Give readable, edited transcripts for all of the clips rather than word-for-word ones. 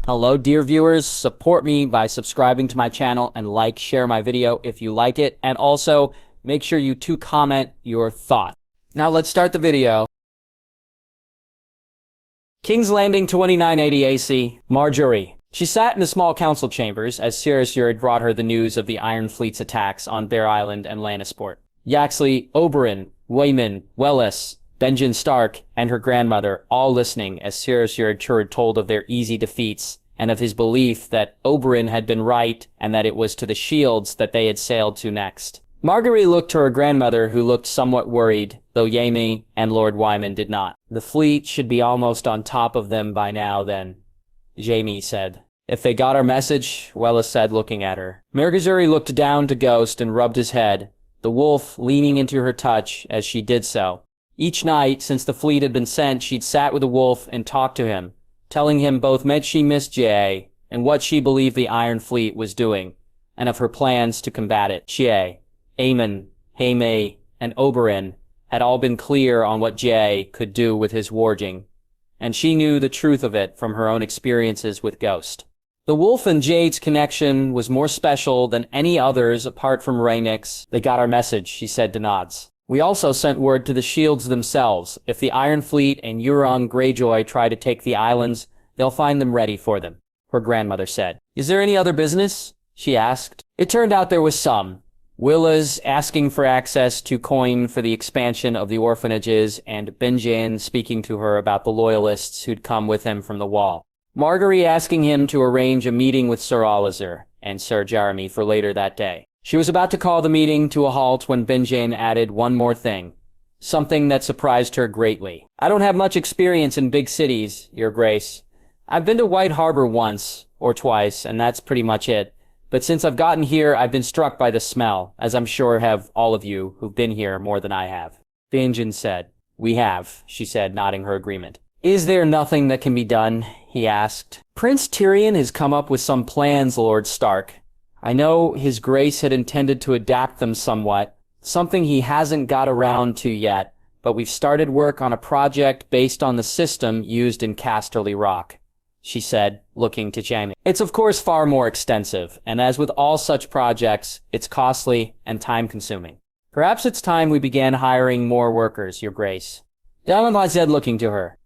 Hello, dear viewers. Support me by subscribing to my channel and share my video if you like it. And also, make sure you comment your thought. Now let's start the video. King's Landing 2980 AC, Marjorie. She sat in the small council chambers as Sirius Uric brought her the news of the Iron Fleet's attacks on Bear Island and Lannisport. Yaxley, Oberyn, Waymond, Wellis, Benjen Stark, and her grandmother, all listening as Sirius Uric told of their easy defeats and of his belief that Oberyn had been right and that it was to the Shields that they had sailed to next. Marguerite looked to her grandmother, who looked somewhat worried, though Jaime and Lord Wyman did not. The fleet should be almost on top of them by now, then, Jaime said. If they got our message, Wellis said, looking at her. Marguerite looked down to Ghost and rubbed his head, the wolf leaning into her touch as she did so. Each night, since the fleet had been sent, she'd sat with the wolf and talked to him, telling him both much she missed Jay and what she believed the Iron Fleet was doing, and of her plans to combat it. Jay, Aemon, Jaime, and Oberyn had all been clear on what Jay could do with his warging, and she knew the truth of it from her own experiences with Ghost. The wolf and Jade's connection was more special than any others apart from Rhaenys. They got our message, she said to Nods. We also sent word to the Shields themselves. If the Iron Fleet and Euron Greyjoy try to take the islands, they'll find them ready for them, her grandmother said. Is there any other business? She asked. It turned out there was some. Willa's asking for access to coin for the expansion of the orphanages, and Benjen speaking to her about the loyalists who'd come with him from the Wall. Marguerite asking him to arrange a meeting with Sir Oliver and Sir Jeremy for later that day. She was about to call the meeting to a halt when Benjen added one more thing, something that surprised her greatly. I don't have much experience in big cities, Your Grace. I've been to White Harbor once or twice, and that's pretty much it. But since I've gotten here, I've been struck by the smell, as I'm sure have all of you who've been here more than I have. Benjen said. We have, she said, nodding her agreement. Is there nothing that can be done? He asked. Prince Tyrion has come up with some plans, Lord Stark. I know His Grace had intended to adapt them somewhat, something he hasn't got around to yet, but we've started work on a project based on the system used in Casterly Rock, she said, looking to Jaime. It's of course far more extensive, and as with all such projects, it's costly and time-consuming. Perhaps it's time we began hiring more workers, Your Grace. Daenerys said, looking to her.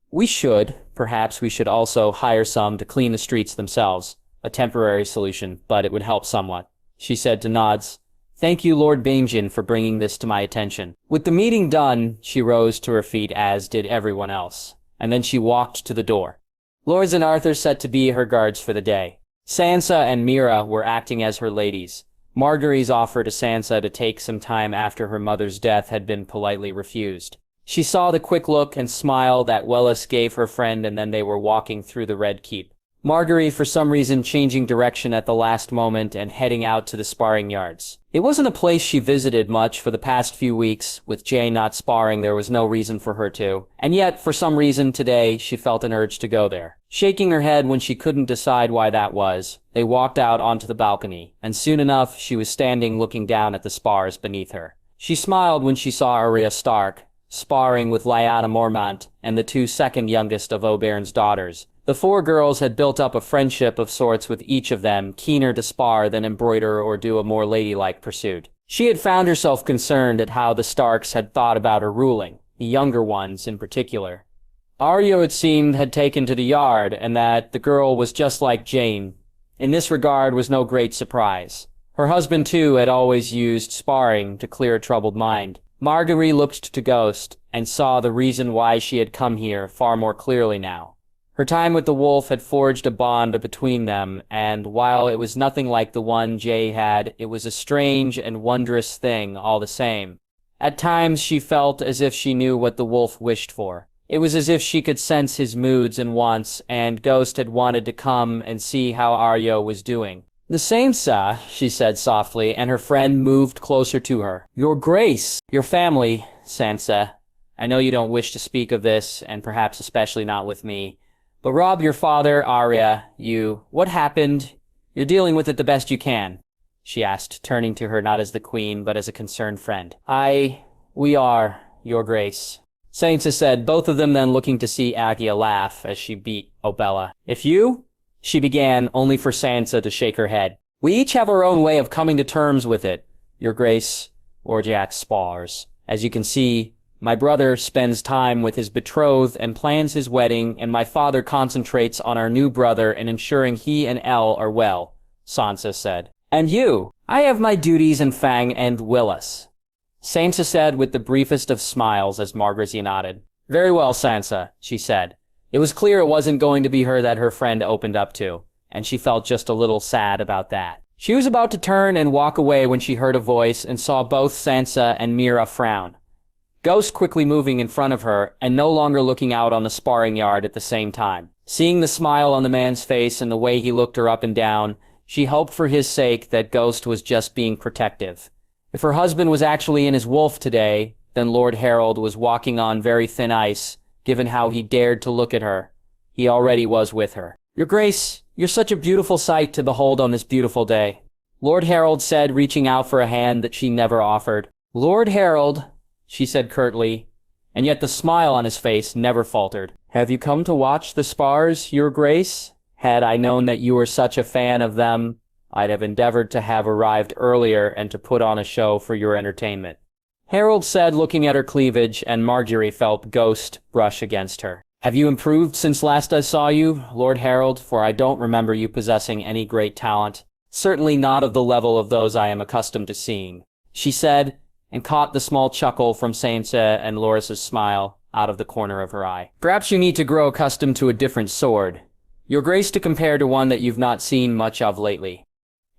Perhaps we should also hire some to clean the streets themselves. A temporary solution, but it would help somewhat, she said to Nods. Thank you, Lord Benjen, for bringing this to my attention. With the meeting done, she rose to her feet, as did everyone else, and then she walked to the door. Lords and Arthur set to be her guards for the day. Sansa and Mira were acting as her ladies. Marguerite's offer to Sansa to take some time after her mother's death had been politely refused. She saw the quick look and smile that Wellis gave her friend, and then they were walking through the Red Keep. Marguerite, for some reason, changing direction at the last moment and heading out to the sparring yards. It wasn't a place she visited much for the past few weeks. With Jay not sparring, there was no reason for her to. And yet, for some reason, today, she felt an urge to go there. Shaking her head when she couldn't decide why that was, they walked out onto the balcony, and soon enough, she was standing looking down at the spars beneath her. She smiled when she saw Arya Stark, sparring with Lyanna Mormont and the two second youngest of Oberyn's daughters. The four girls had built up a friendship of sorts with each of them, keener to spar than embroider or do a more ladylike pursuit. She had found herself concerned at how the Starks had thought about her ruling, the younger ones in particular. Arya, it seemed, had taken to the yard, and that the girl was just like Jane. In this regard was no great surprise. Her husband, too, had always used sparring to clear a troubled mind. Marguerite looked to Ghost and saw the reason why she had come here far more clearly now. Her time with the wolf had forged a bond between them, and while it was nothing like the one Jay had, it was a strange and wondrous thing all the same. At times she felt as if she knew what the wolf wished for. It was as if she could sense his moods and wants, and Ghost had wanted to come and see how Arya was doing. The same, sir, she said softly, and her friend moved closer to her. Your Grace, your family, Sansa. I know you don't wish to speak of this, and perhaps especially not with me. But Rob, your father, Arya, what happened? You're dealing with it the best you can, she asked, turning to her not as the queen, but as a concerned friend. We are, Your Grace. Sansa said, both of them then looking to see Agia laugh as she beat Obella. If you? she began, only for Sansa to shake her head. We each have our own way of coming to terms with it, Your Grace, Lord Jack spars. As you can see, my brother spends time with his betrothed and plans his wedding, and my father concentrates on our new brother and ensuring he and Elle are well, Sansa said. And you? I have my duties in Fang and Willis, Sansa said with the briefest of smiles as Margaery nodded. Very well, Sansa, she said. It was clear it wasn't going to be her that her friend opened up to, and she felt just a little sad about that. She was about to turn and walk away when she heard a voice and saw both Sansa and Mira frown. Ghost quickly moving in front of her and no longer looking out on the sparring yard at the same time. Seeing the smile on the man's face and the way he looked her up and down, she hoped for his sake that Ghost was just being protective. If her husband was actually in his wolf today, then Lord Harold was walking on very thin ice, given how he dared to look at her. He already was with her. Your Grace, you're such a beautiful sight to behold on this beautiful day, Lord Harold said, reaching out for a hand that she never offered. Lord Harold, she said curtly, and yet the smile on his face never faltered. Have you come to watch the spars, Your Grace? Had I known that you were such a fan of them, I'd have endeavored to have arrived earlier and to put on a show for your entertainment, Harold said, looking at her cleavage, and Margaery felt Ghost brush against her. Have you improved since last I saw you, Lord Harold? For I don't remember you possessing any great talent. Certainly not of the level of those I am accustomed to seeing, she said, and caught the small chuckle from Sansa and Loras's smile out of the corner of her eye. Perhaps you need to grow accustomed to a different sword, Your Grace, to compare to one that you've not seen much of lately,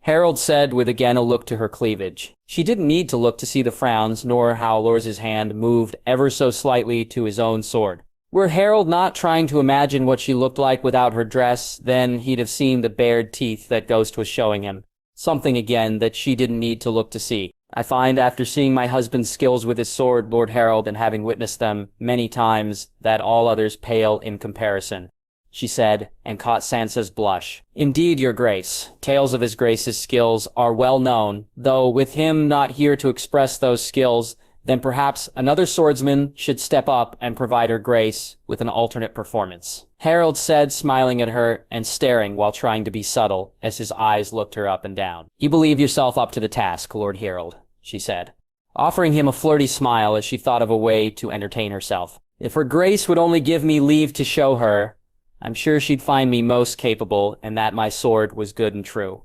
Harold said with again a look to her cleavage. She didn't need to look to see the frowns, nor how Loras's hand moved ever so slightly to his own sword. Were Harold not trying to imagine what she looked like without her dress, then he'd have seen the bared teeth that Ghost was showing him. Something again that she didn't need to look to see. I find after seeing my husband's skills with his sword, Lord Harold, and having witnessed them many times, that all others pale in comparison, she said, and caught Sansa's blush. Indeed, Your Grace, tales of His Grace's skills are well known, though with him not here to express those skills, then perhaps another swordsman should step up and provide Her Grace with an alternate performance, Harold said, smiling at her and staring while trying to be subtle as his eyes looked her up and down. You believe yourself up to the task, Lord Harold, she said, offering him a flirty smile as she thought of a way to entertain herself. If Her Grace would only give me leave to show her, I'm sure she'd find me most capable, and that my sword was good and true,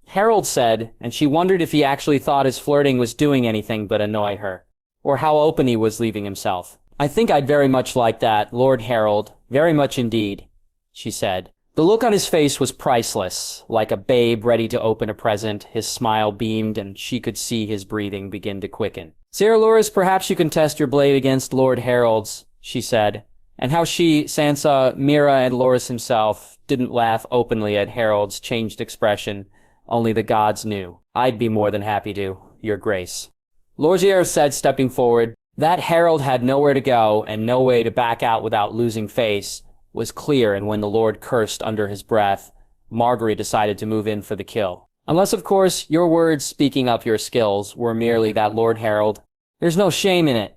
Harold said, and she wondered if he actually thought his flirting was doing anything but annoy her, or how open he was leaving himself. I think I'd very much like that, Lord Harold, very much indeed, she said. The look on his face was priceless, like a babe ready to open a present. His smile beamed, and she could see his breathing begin to quicken. Sir Loras, perhaps you can test your blade against Lord Harold's, she said. And how she, Sansa, Mira, and Loras himself didn't laugh openly at Harold's changed expression, only the gods knew. I'd be more than happy to, Your Grace, Lorgier said, stepping forward. That Harold had nowhere to go and no way to back out without losing face was clear, and when the Lord cursed under his breath, Margaery decided to move in for the kill. Unless, of course, your words speaking up your skills were merely that, Lord Harold. There's no shame in it.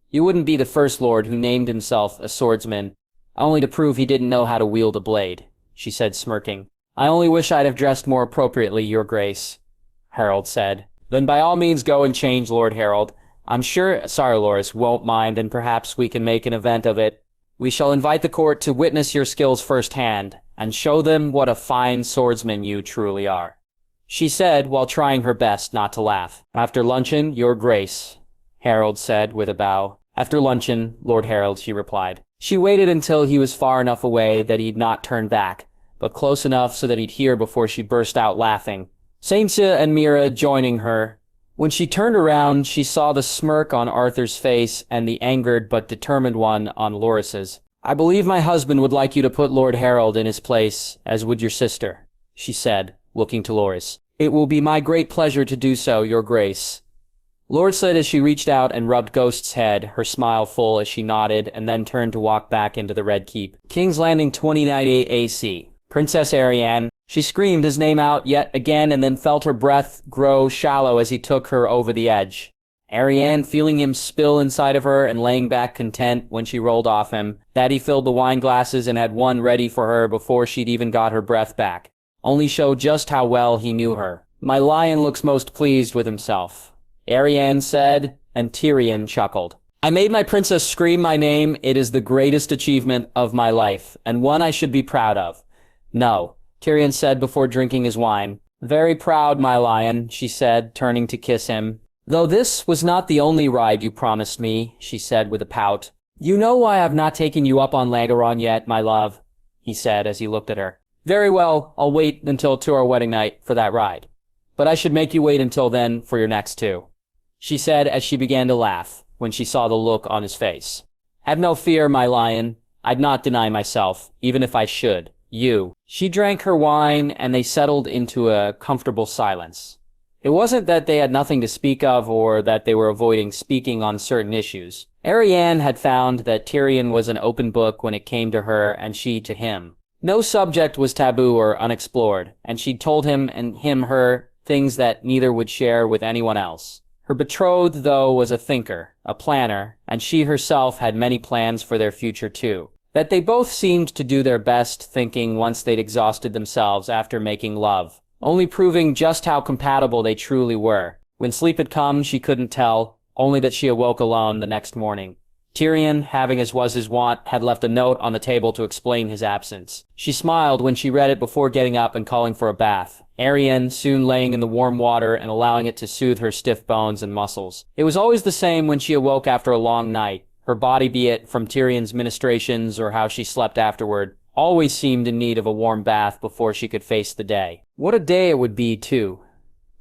You wouldn't be the first lord who named himself a swordsman, only to prove he didn't know how to wield a blade, she said, smirking. I only wish I'd have dressed more appropriately, Your Grace, Harold said. Then by all means go and change, Lord Harold. I'm sure Sir Loras won't mind, and perhaps we can make an event of it. We shall invite the court to witness your skills firsthand, and show them what a fine swordsman you truly are, she said, while trying her best not to laugh. After luncheon, Your Grace, Harold said with a bow. After luncheon, Lord Harold, she replied. She waited until he was far enough away that he'd not turn back, but close enough so that he'd hear before she burst out laughing, Sansa and Mira joining her. When she turned around, she saw the smirk on Arthur's face and the angered but determined one on Loras's. I believe my husband would like you to put Lord Harold in his place, as would your sister, she said, looking to Loras. It will be my great pleasure to do so, Your Grace, Lord said as she reached out and rubbed Ghost's head, her smile full as she nodded, and then turned to walk back into the Red Keep. King's Landing 2098 AC. Princess Arianne. She screamed his name out yet again and then felt her breath grow shallow as he took her over the edge. Arianne, feeling him spill inside of her and laying back content when she rolled off him, that he filled the wine glasses and had one ready for her before she'd even got her breath back, only showed just how well he knew her. "My lion looks most pleased with himself," Arianne said, and Tyrion chuckled. "I made my princess scream my name. It is the greatest achievement of my life, and one I should be proud of." "No," Tyrion said before drinking his wine. "Very proud, my lion," she said, turning to kiss him. "Though this was not the only ride you promised me," she said with a pout. "You know why I've not taken you up on Langeron yet, my love," he said as he looked at her. "Very well, I'll wait until to our wedding night for that ride. But I should make you wait until then for your next two," she said as she began to laugh when she saw the look on his face. "Have no fear, my lion. I'd not deny myself, even if I should. You." She drank her wine, and they settled into a comfortable silence. It wasn't that they had nothing to speak of or that they were avoiding speaking on certain issues. Arianne had found that Tyrion was an open book when it came to her and she to him. No subject was taboo or unexplored, and she'd told him and him her things that neither would share with anyone else. Her betrothed, though, was a thinker, a planner, and she herself had many plans for their future too. That they both seemed to do their best thinking once they'd exhausted themselves after making love, only proving just how compatible they truly were. When sleep had come, she couldn't tell, only that she awoke alone the next morning. Tyrion, having as was his wont, had left a note on the table to explain his absence. She smiled when she read it before getting up and calling for a bath. Arianne soon laying in the warm water and allowing it to soothe her stiff bones and muscles. It was always the same when she awoke after a long night. Her body, be it from Tyrion's ministrations or how she slept afterward, always seemed in need of a warm bath before she could face the day. What a day it would be, too.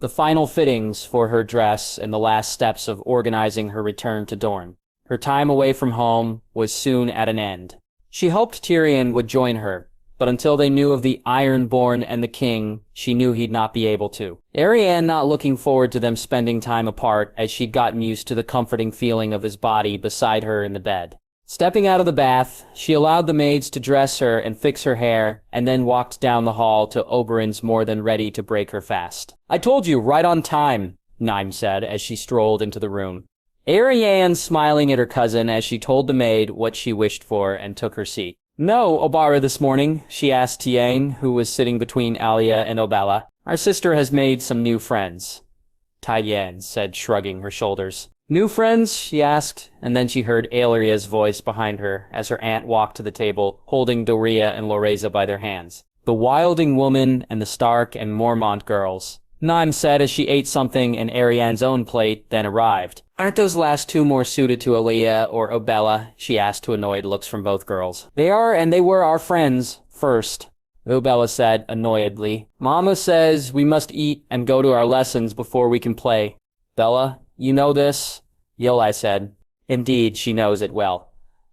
The final fittings for her dress and the last steps of organizing her return to Dorne. Her time away from home was soon at an end. She hoped Tyrion would join her, but until they knew of the Ironborn and the king, she knew he'd not be able to. Arianne not looking forward to them spending time apart as she'd gotten used to the comforting feeling of his body beside her in the bed. Stepping out of the bath, she allowed the maids to dress her and fix her hair, and then walked down the hall to Oberyn's more than ready to break her fast. "I told you, right on time," Naim said as she strolled into the room. Arianne smiling at her cousin as she told the maid what she wished for and took her seat. "No, Obara this morning," she asked Tiain, who was sitting between Alia and Obella. "Our sister has made some new friends," Tiain said, shrugging her shoulders. "New friends?" she asked, and then she heard Aelria's voice behind her as her aunt walked to the table, holding Doria and Loreza by their hands. "The Wilding woman and the Stark and Mormont girls," Naim said as she ate something in Arianne's own plate, then arrived. "Aren't those last two more suited to Alia or Obella?" she asked to annoyed looks from both girls. "They are, and they were our friends first," Obella said annoyedly. "Mama says we must eat and go to our lessons before we can play." "Bella, you know this?" Yolai said. "Indeed, she knows it well,"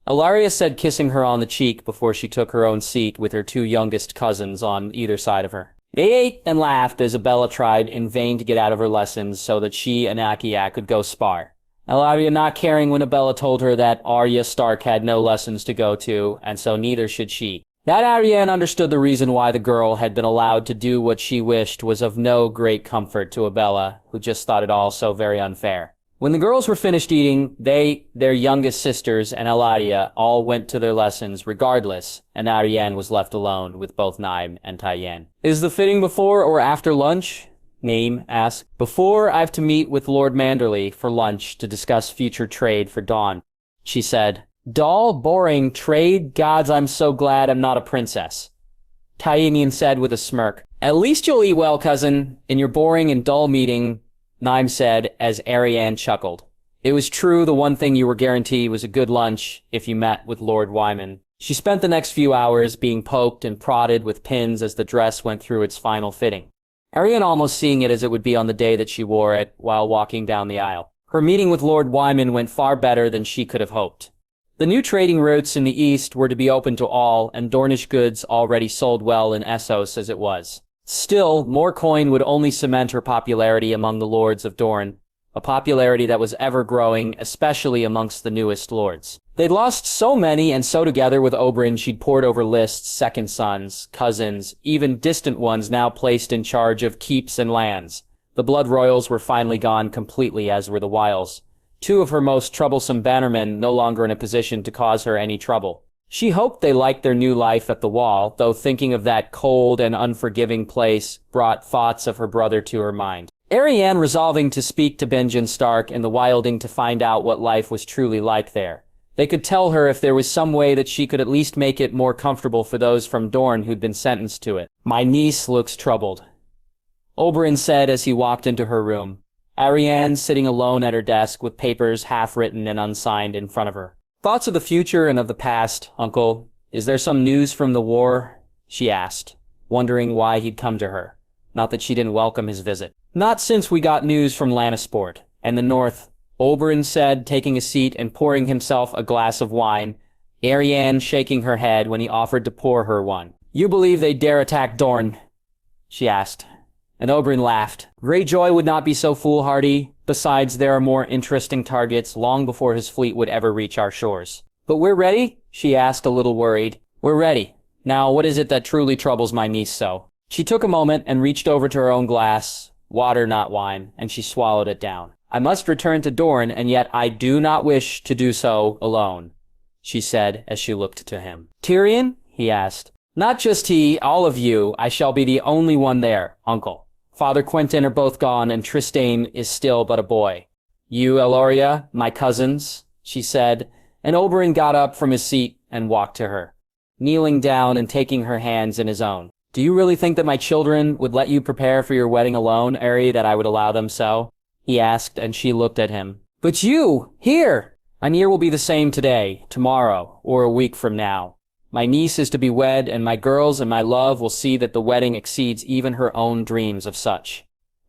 Ilaria said, kissing her on the cheek before she took her own seat with her two youngest cousins on either side of her. They ate and laughed as Abella tried in vain to get out of her lessons so that she and Akia could go spar. Ilaria not caring when Abella told her that Arya Stark had no lessons to go to, and so neither should she. That Arianne understood the reason why the girl had been allowed to do what she wished was of no great comfort to Abella, who just thought it all so very unfair. When the girls were finished eating, they, their youngest sisters, and Eladia all went to their lessons regardless, and Arianne was left alone with both Naim and Tyenn. "Is the fitting before or after lunch?" Naim asked. "Before, I've to meet with Lord Manderley for lunch to discuss future trade for Dawn," she said. "Dull, boring trade? Gods, I'm so glad I'm not a princess," Tyenn said with a smirk. "At least you'll eat well, cousin, in your boring and dull meeting," Naim said as Arianne chuckled. It was true, the one thing you were guaranteed was a good lunch if you met with Lord Wyman. She spent the next few hours being poked and prodded with pins as the dress went through its final fitting. Arianne almost seeing it as it would be on the day that she wore it while walking down the aisle. Her meeting with Lord Wyman went far better than she could have hoped. The new trading routes in the east were to be open to all, and Dornish goods already sold well in Essos as it was. Still, more coin would only cement her popularity among the lords of Dorne, a popularity that was ever growing, especially amongst the newest lords. They'd lost so many, and so together with Oberyn she'd poured over lists, second sons, cousins, even distant ones now placed in charge of keeps and lands. The blood royals were finally gone completely, as were the wiles. Two of her most troublesome bannermen no longer in a position to cause her any trouble. She hoped they liked their new life at the Wall, though thinking of that cold and unforgiving place brought thoughts of her brother to her mind. Arianne resolving to speak to Benjen Stark and the Wilding to find out what life was truly like there. They could tell her if there was some way that she could at least make it more comfortable for those from Dorne who'd been sentenced to it. "My niece looks troubled," Oberyn said as he walked into her room. Arianne sitting alone at her desk with papers half-written and unsigned in front of her. "Thoughts of the future and of the past, Uncle. Is there some news from the war?" she asked, wondering why he'd come to her. Not that she didn't welcome his visit. "Not since we got news from Lannisport and the North," Oberyn said, taking a seat and pouring himself a glass of wine, Arianne shaking her head when he offered to pour her one. "You believe they dare attack Dorne?" she asked. And Oberyn laughed. Greyjoy would not be so foolhardy. Besides, there are more interesting targets long before his fleet would ever reach our shores. "But we're ready?" she asked, a little worried. "We're ready. Now, what is it that truly troubles my niece so?" She took a moment and reached over to her own glass, water not wine, and she swallowed it down. "I must return to Dorne, and yet I do not wish to do so alone," she said as she looked to him. "Tyrion?" he asked. "Not just he, all of you. I shall be the only one there, Uncle. Father Quentin are both gone, and Trystane is still but a boy. You, Eloria, my cousins," she said, and Oberyn got up from his seat and walked to her, kneeling down and taking her hands in his own. "Do you really think that my children would let you prepare for your wedding alone, Ari, that I would allow them so?" he asked, and she looked at him. "But you, here! Anir will be the same today, tomorrow, or a week from now. My niece is to be wed, and my girls and my love will see that the wedding exceeds even her own dreams of such,"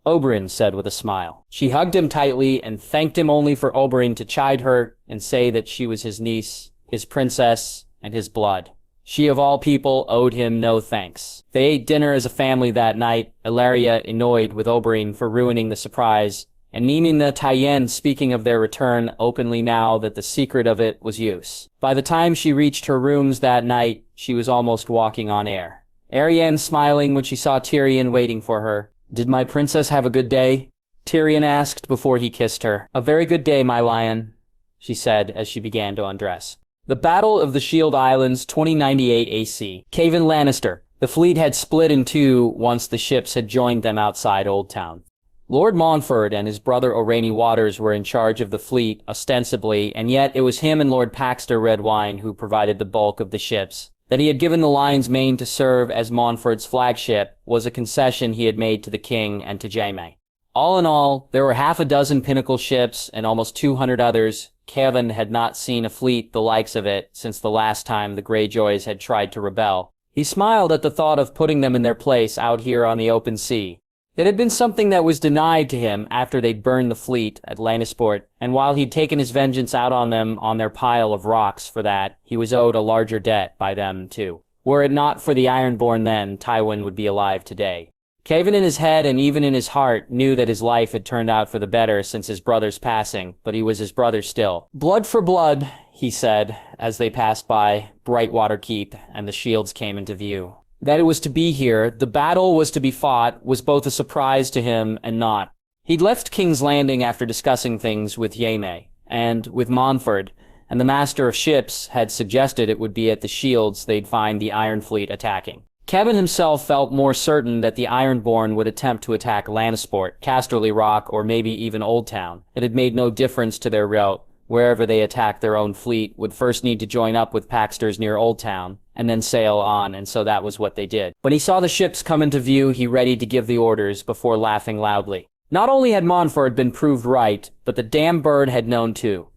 Oberyn said with a smile. She hugged him tightly and thanked him only for Oberyn to chide her and say that she was his niece, his princess, and his blood. She of all people owed him no thanks. They ate dinner as a family that night, Ellaria annoyed with Oberyn for ruining the surprise, and Mimina Tyen speaking of their return openly now that the secret of it was use. By the time she reached her rooms that night, she was almost walking on air. Arianne smiling when she saw Tyrion waiting for her. "Did my princess have a good day?" Tyrion asked before he kissed her. "A very good day, my lion," she said as she began to undress. The Battle of the Shield Islands, 2098 AC. Jaime Lannister. The fleet had split in two once the ships had joined them outside Old Town. Lord Montfort and his brother Orany Waters were in charge of the fleet, ostensibly, and yet it was him and Lord Paxter Redwine who provided the bulk of the ships. That he had given the Lion's Mane to serve as Montfort's flagship was a concession he had made to the king and to Jaime. All in all, there were half a dozen pinnacle ships and almost 200 others. Kevin had not seen a fleet the likes of it since the last time the Greyjoys had tried to rebel. He smiled at the thought of putting them in their place out here on the open sea. It had been something that was denied to him after they'd burned the fleet at Lannisport, and while he'd taken his vengeance out on them on their pile of rocks for that, he was owed a larger debt by them, too. Were it not for the Ironborn then, Tywin would be alive today. Caven in his head and even in his heart knew that his life had turned out for the better since his brother's passing, but he was his brother still. "Blood for blood," he said, as they passed by Brightwater Keep and the shields came into view. That it was to be here, the battle was to be fought, was both a surprise to him and not. He'd left King's Landing after discussing things with Jaime, and with Montfort, and the Master of Ships had suggested it would be at the shields they'd find the Iron Fleet attacking. Kevin himself felt more certain that the Ironborn would attempt to attack Lannisport, Casterly Rock, or maybe even Old Town. It had made no difference to their route. Wherever they attacked their own fleet would first need to join up with Paxter's near Old Town, and then sail on, and so that was what they did. When he saw the ships come into view, he readied to give the orders before laughing loudly. Not only had Montfort been proved right, but the damn bird had known too.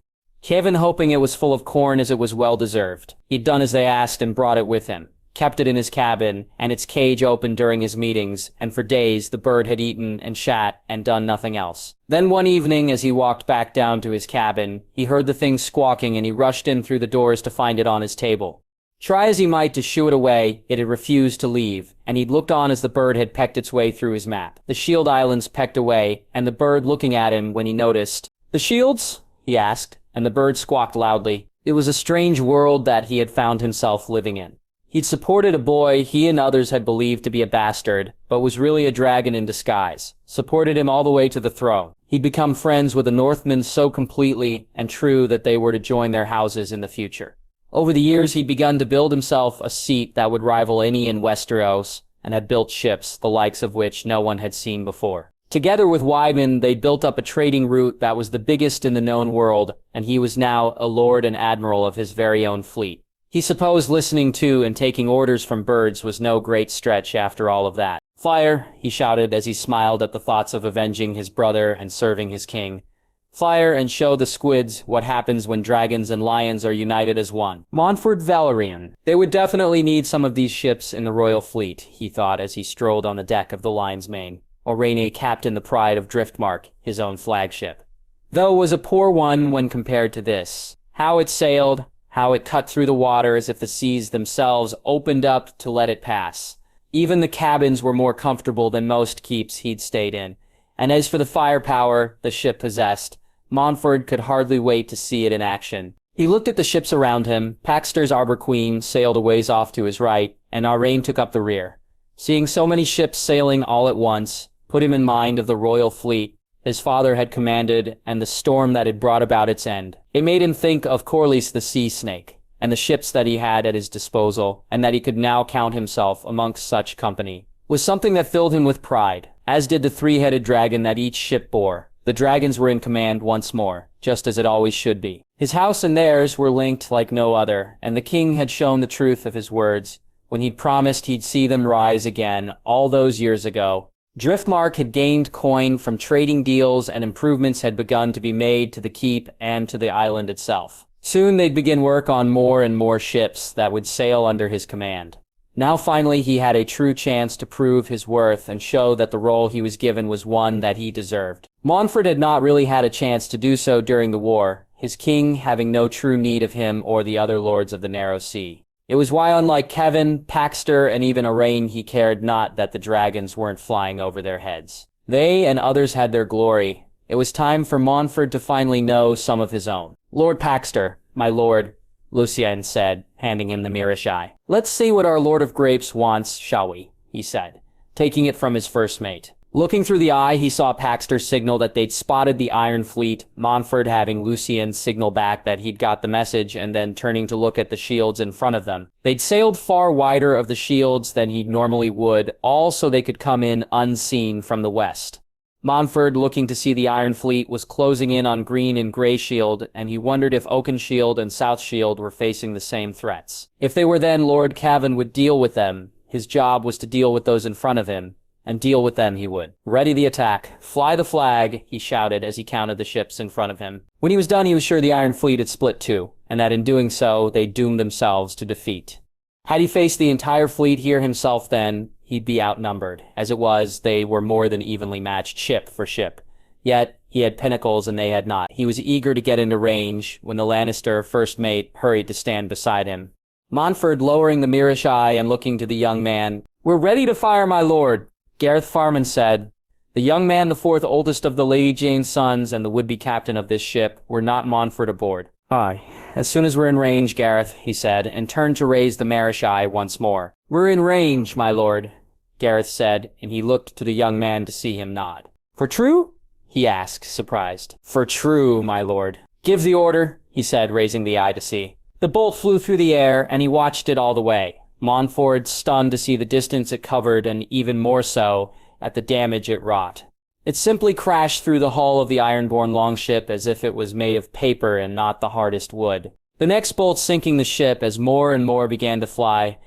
Kevin hoping it was full of corn as it was well-deserved. He'd done as they asked and brought it with him. Kept it in his cabin, and its cage open during his meetings, and for days the bird had eaten and shat and done nothing else. Then one evening, as he walked back down to his cabin, he heard the thing squawking and he rushed in through the doors to find it on his table. Try as he might to shoo it away, it had refused to leave, and he'd looked on as the bird had pecked its way through his map. The Shield Islands pecked away, and the bird looking at him when he noticed. "The shields?" he asked, and the bird squawked loudly. It was a strange world that he had found himself living in. He'd supported a boy he and others had believed to be a bastard, but was really a dragon in disguise, supported him all the way to the throne. He'd become friends with the Northmen so completely and true that they were to join their houses in the future. Over the years, he'd begun to build himself a seat that would rival any in Westeros, and had built ships, the likes of which no one had seen before. Together with Wyman, they'd built up a trading route that was the biggest in the known world, and he was now a lord and admiral of his very own fleet. He supposed listening to and taking orders from birds was no great stretch after all of that. "Fire," he shouted as he smiled at the thoughts of avenging his brother and serving his king. "Fire and show the squids what happens when dragons and lions are united as one." Montfort Valerian. They would definitely need some of these ships in the royal fleet, he thought as he strolled on the deck of the Lion's Mane. Orane captained the Pride of Driftmark, his own flagship. Though it was a poor one when compared to this. How it sailed, how it cut through the water as if the seas themselves opened up to let it pass. Even the cabins were more comfortable than most keeps he'd stayed in. And as for the firepower the ship possessed, Montfort could hardly wait to see it in action. He looked at the ships around him. Paxter's Arbor Queen sailed a ways off to his right, and Arrayne took up the rear. Seeing so many ships sailing all at once put him in mind of the royal fleet his father had commanded and the storm that had brought about its end. It made him think of Corlys the Sea Snake, and the ships that he had at his disposal, and that he could now count himself amongst such company, was something that filled him with pride, as did the three-headed dragon that each ship bore. The dragons were in command once more, just as it always should be. His house and theirs were linked like no other, and the king had shown the truth of his words when he'd promised he'd see them rise again all those years ago. Driftmark had gained coin from trading deals, and improvements had begun to be made to the keep and to the island itself. Soon they'd begin work on more and more ships that would sail under his command. Now finally he had a true chance to prove his worth and show that the role he was given was one that he deserved. Montfort had not really had a chance to do so during the war, his king having no true need of him or the other lords of the Narrow Sea. It was why, unlike Kevin, Paxter, and even Arrayne, he cared not that the dragons weren't flying over their heads. They and others had their glory. It was time for Montfort to finally know some of his own. "Lord Paxter, my lord," Lucien said, handing him the Mirish eye. "Let's see what our Lord of Grapes wants, shall we?" he said, taking it from his first mate. Looking through the eye, he saw Paxter signal that they'd spotted the Iron Fleet, Montfort having Lucien signal back that he'd got the message, and then turning to look at the shields in front of them. They'd sailed far wider of the shields than he normally would, all so they could come in unseen from the west. Montfort, looking to see the Iron Fleet, was closing in on Green and Grey Shield, and he wondered if Oakenshield and South Shield were facing the same threats. If they were, then Lord Cavan would deal with them. His job was to deal with those in front of him, and deal with them he would. "Ready the attack. Fly the flag," he shouted as he counted the ships in front of him. When he was done, he was sure the Iron Fleet had split too, and that in doing so, they doomed themselves to defeat. Had he faced the entire fleet here himself then, he'd be outnumbered. As it was, they were more than evenly matched ship for ship. Yet, he had pinnacles and they had not. He was eager to get into range when the Lannister first mate hurried to stand beside him. Montfort, lowering the Mirish eye and looking to the young man, "We're ready to fire, my lord," Gareth Farman said. The young man, the fourth oldest of the Lady Jane's sons and the would-be captain of this ship, were not Montfort aboard. "Aye, as soon as we're in range, Gareth," he said, and turned to raise the Marish eye once more. "We're in range, my lord," Gareth said, and he looked to the young man to see him nod. "For true?" he asked, surprised. "For true, my lord." "Give the order," he said, raising the eye to see. The bolt flew through the air, and he watched it all the way. Montfort, stunned to see the distance it covered, and even more so, at the damage it wrought. It simply crashed through the hull of the Ironborn longship as if it was made of paper and not the hardest wood. The next bolt sinking the ship as more and more began to fly.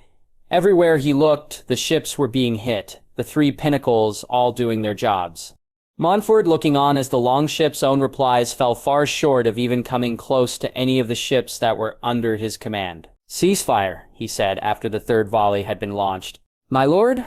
Everywhere he looked, the ships were being hit, the three pinnacles all doing their jobs. Montfort looking on as the longship's own replies fell far short of even coming close to any of the ships that were under his command. "Ceasefire," he said after the third volley had been launched. "My lord?"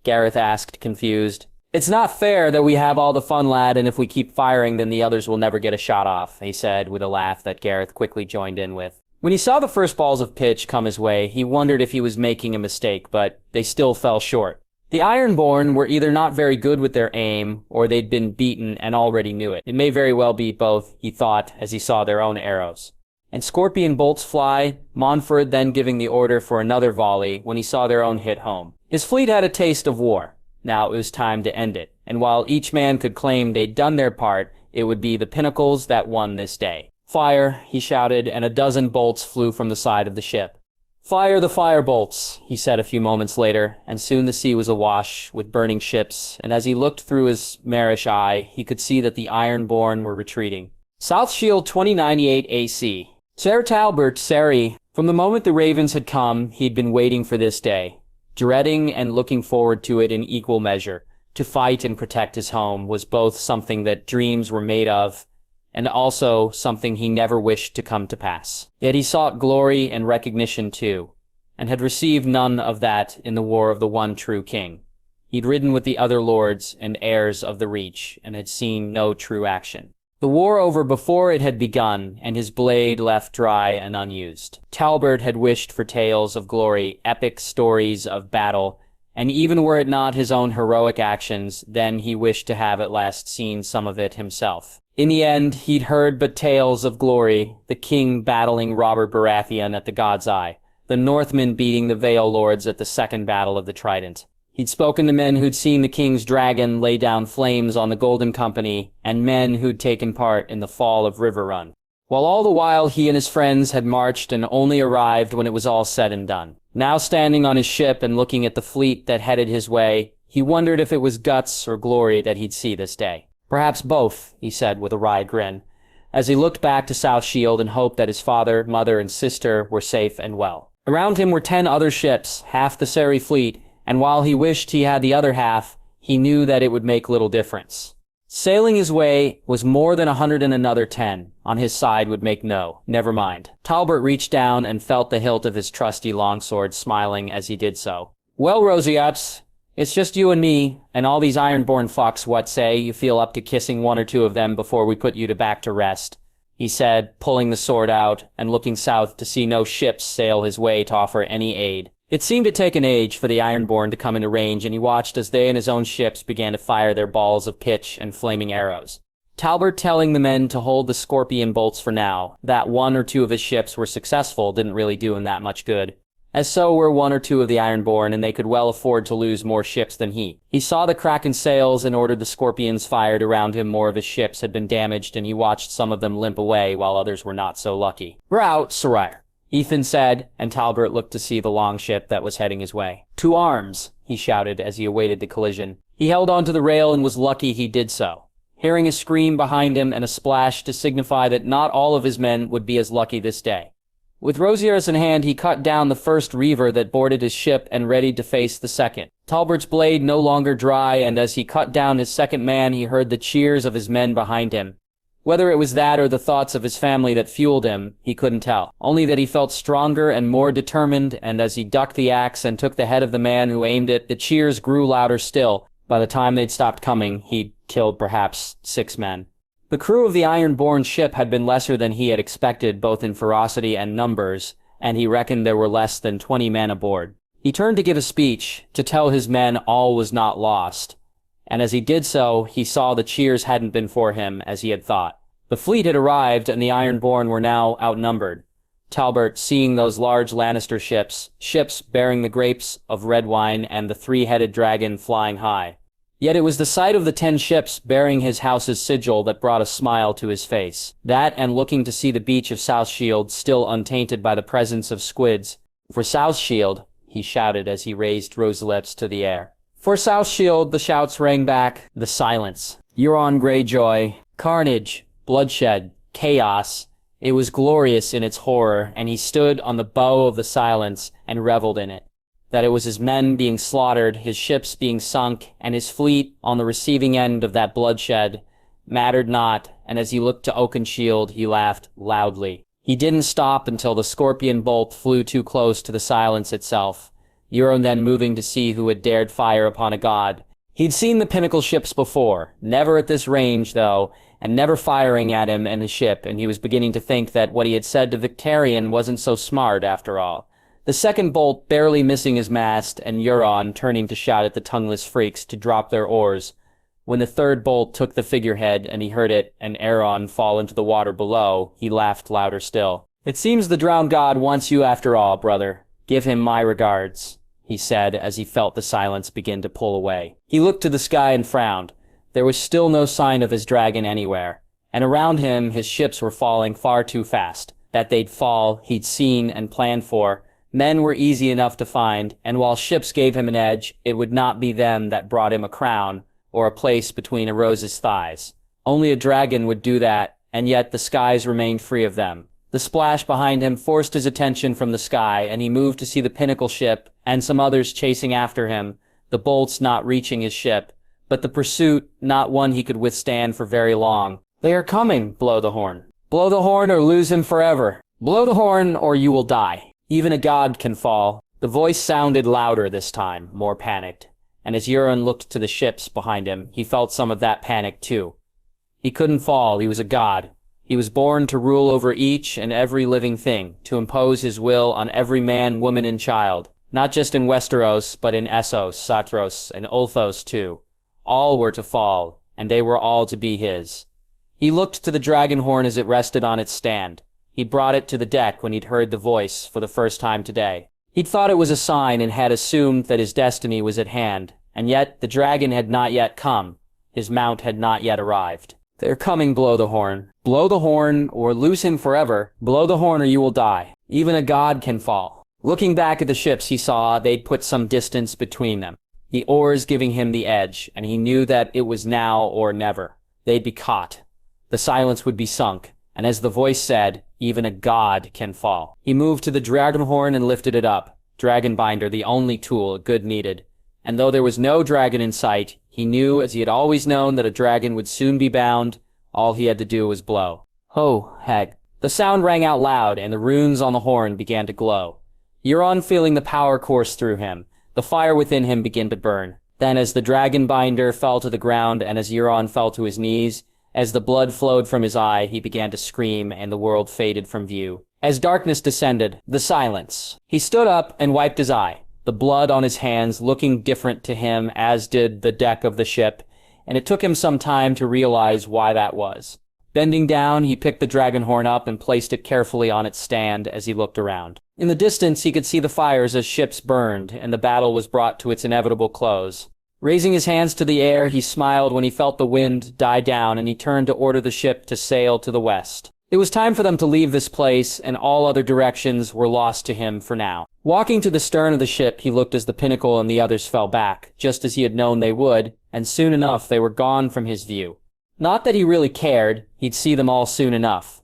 Gareth asked, confused. "It's not fair that we have all the fun, lad, and if we keep firing then the others will never get a shot off," he said with a laugh that Gareth quickly joined in with. When he saw the first balls of pitch come his way, he wondered if he was making a mistake, but they still fell short. The Ironborn were either not very good with their aim, or they'd been beaten and already knew it. It may very well be both, he thought, as he saw their own arrows. and scorpion bolts fly, Montfort then giving the order for another volley when he saw their own hit home. His fleet had a taste of war. Now it was time to end it, and while each man could claim they'd done their part, it would be the pinnacles that won this day. "Fire," he shouted, and a dozen bolts flew from the side of the ship. "Fire the fire bolts," he said a few moments later, and soon the sea was awash with burning ships, and as he looked through his marish eye, he could see that the Ironborn were retreating. South Shield 2098 AC. Ser Talbot Seri. From the moment the ravens had come, he'd been waiting for this day, dreading and looking forward to it in equal measure. To fight and protect his home was both something that dreams were made of, and also something he never wished to come to pass. Yet he sought glory and recognition too, and had received none of that in the war of the one true king. He'd ridden with the other lords and heirs of the Reach, and had seen no true action. The war over before it had begun, and his blade left dry and unused. Talbot had wished for tales of glory, epic stories of battle, and even were it not his own heroic actions, then he wished to have at last seen some of it himself. In the end, he'd heard but tales of glory, the king battling Robert Baratheon at the God's Eye, the Northmen beating the Vale Lords at the Second Battle of the Trident. He'd spoken to men who'd seen the king's dragon lay down flames on the Golden Company, and men who'd taken part in the fall of River Run. While all the while he and his friends had marched and only arrived when it was all said and done. Now standing on his ship and looking at the fleet that headed his way, he wondered if it was guts or glory that he'd see this day. "Perhaps both," he said with a wry grin, as he looked back to South Shield and hoped that his father, mother, and sister were safe and well. Around him were 10 other ships, half the Seri fleet, and while he wished he had the other half, he knew that it would make little difference. Sailing his way was more than 100 and another 10. On his side would make never mind. Talbot reached down and felt the hilt of his trusty longsword, smiling as he did so. "Well, Roseaps, it's just you and me, and all these Ironborn fucks what say you feel up to kissing one or two of them before we put you back to rest," he said, pulling the sword out and looking south to see no ships sail his way to offer any aid. It seemed to take an age for the Ironborn to come into range, and he watched as they and his own ships began to fire their balls of pitch and flaming arrows. Talbot telling the men to hold the scorpion bolts for now. That one or two of his ships were successful didn't really do him that much good, as so were one or two of the Ironborn, and they could well afford to lose more ships than he. He saw the crack in sails and ordered the scorpions fired around him. More of his ships had been damaged, and he watched some of them limp away while others were not so lucky. "We're out, Sire," Ethan said, and Talbot looked to see the longship that was heading his way. "To arms," he shouted as he awaited the collision. He held onto the rail and was lucky he did so, hearing a scream behind him and a splash to signify that not all of his men would be as lucky this day. With Rosieres in hand, he cut down the first reaver that boarded his ship and readied to face the second. Talbot's blade no longer dry, and as he cut down his second man, he heard the cheers of his men behind him. Whether it was that or the thoughts of his family that fueled him, he couldn't tell. Only that he felt stronger and more determined, and as he ducked the axe and took the head of the man who aimed it, the cheers grew louder still. By the time they'd stopped coming, he'd killed perhaps 6 men. The crew of the Ironborn ship had been lesser than he had expected, both in ferocity and numbers, and he reckoned there were less than 20 men aboard. He turned to give a speech, to tell his men all was not lost. And as he did so, he saw the cheers hadn't been for him, as he had thought. The fleet had arrived, and the Ironborn were now outnumbered. Talbot, seeing those large Lannister ships bearing the grapes of red wine and the 3-headed dragon flying high. Yet it was the sight of the 10 ships bearing his house's sigil that brought a smile to his face. That, and looking to see the beach of South Shield still untainted by the presence of squids. "For South Shield," he shouted as he raised Roselips to the air. "For South Shield," the shouts rang back. The silence. Euron Greyjoy. Carnage. Bloodshed. Chaos. It was glorious in its horror, and he stood on the bow of the silence and reveled in it. That it was his men being slaughtered, his ships being sunk, and his fleet on the receiving end of that bloodshed mattered not, and as he looked to Oakenshield, he laughed loudly. He didn't stop until the scorpion bolt flew too close to the silence itself. Euron then moving to see who had dared fire upon a god. He'd seen the pinnacle ships before, never at this range, though, and never firing at him and his ship, and he was beginning to think that what he had said to Victarion wasn't so smart after all. The second bolt barely missing his mast, and Euron turning to shout at the tongueless freaks to drop their oars. When the third bolt took the figurehead, and he heard it and Aeron fall into the water below, he laughed louder still. It seems the drowned god wants you after all, brother. Give him my regards, he said as he felt the silence begin to pull away. He looked to the sky and frowned. There was still no sign of his dragon anywhere, and around him his ships were falling far too fast. That they'd fall, he'd seen and planned for. Men were easy enough to find, and while ships gave him an edge, it would not be them that brought him a crown or a place between a rose's thighs. Only a dragon would do that, and yet the skies remained free of them. The splash behind him forced his attention from the sky, and he moved to see the pinnacle ship and some others chasing after him, the bolts not reaching his ship, but the pursuit not one he could withstand for very long. They are coming, blow the horn. Blow the horn or lose him forever. Blow the horn or you will die. Even a god can fall. The voice sounded louder this time, more panicked, and as Euron looked to the ships behind him, he felt some of that panic too. He couldn't fall, he was a god. He was born to rule over each and every living thing, to impose his will on every man, woman, and child. Not just in Westeros, but in Essos, Satros, and Ulthos too. All were to fall, and they were all to be his. He looked to the dragon horn as it rested on its stand. He'd brought it to the deck when he'd heard the voice for the first time today. He'd thought it was a sign and had assumed that his destiny was at hand, and yet the dragon had not yet come. His mount had not yet arrived. They're coming, blow the horn. Blow the horn, or lose him forever. Blow the horn or you will die. Even a god can fall. Looking back at the ships, he saw they'd put some distance between them, the oars giving him the edge, and he knew that it was now or never. They'd be caught. The silence would be sunk, and as the voice said, even a god can fall. He moved to the dragon horn and lifted it up. Dragon binder, the only tool good needed. And though there was no dragon in sight, he knew, as he had always known, that a dragon would soon be bound. All he had to do was blow. Ho, Heg. The sound rang out loud, and the runes on the horn began to glow. Euron, feeling the power course through him, the fire within him began to burn. Then as the dragon binder fell to the ground, and as Euron fell to his knees, as the blood flowed from his eye, he began to scream, and the world faded from view. As darkness descended, the silence. He stood up and wiped his eye, the blood on his hands looking different to him, as did the deck of the ship, and it took him some time to realize why that was. Bending down, he picked the dragon horn up and placed it carefully on its stand as he looked around. In the distance, he could see the fires as ships burned, and the battle was brought to its inevitable close. Raising his hands to the air, he smiled when he felt the wind die down, and he turned to order the ship to sail to the west. It was time for them to leave this place, and all other directions were lost to him for now. Walking to the stern of the ship, he looked as the pinnacle and the others fell back, just as he had known they would, and soon enough they were gone from his view. Not that he really cared, he'd see them all soon enough.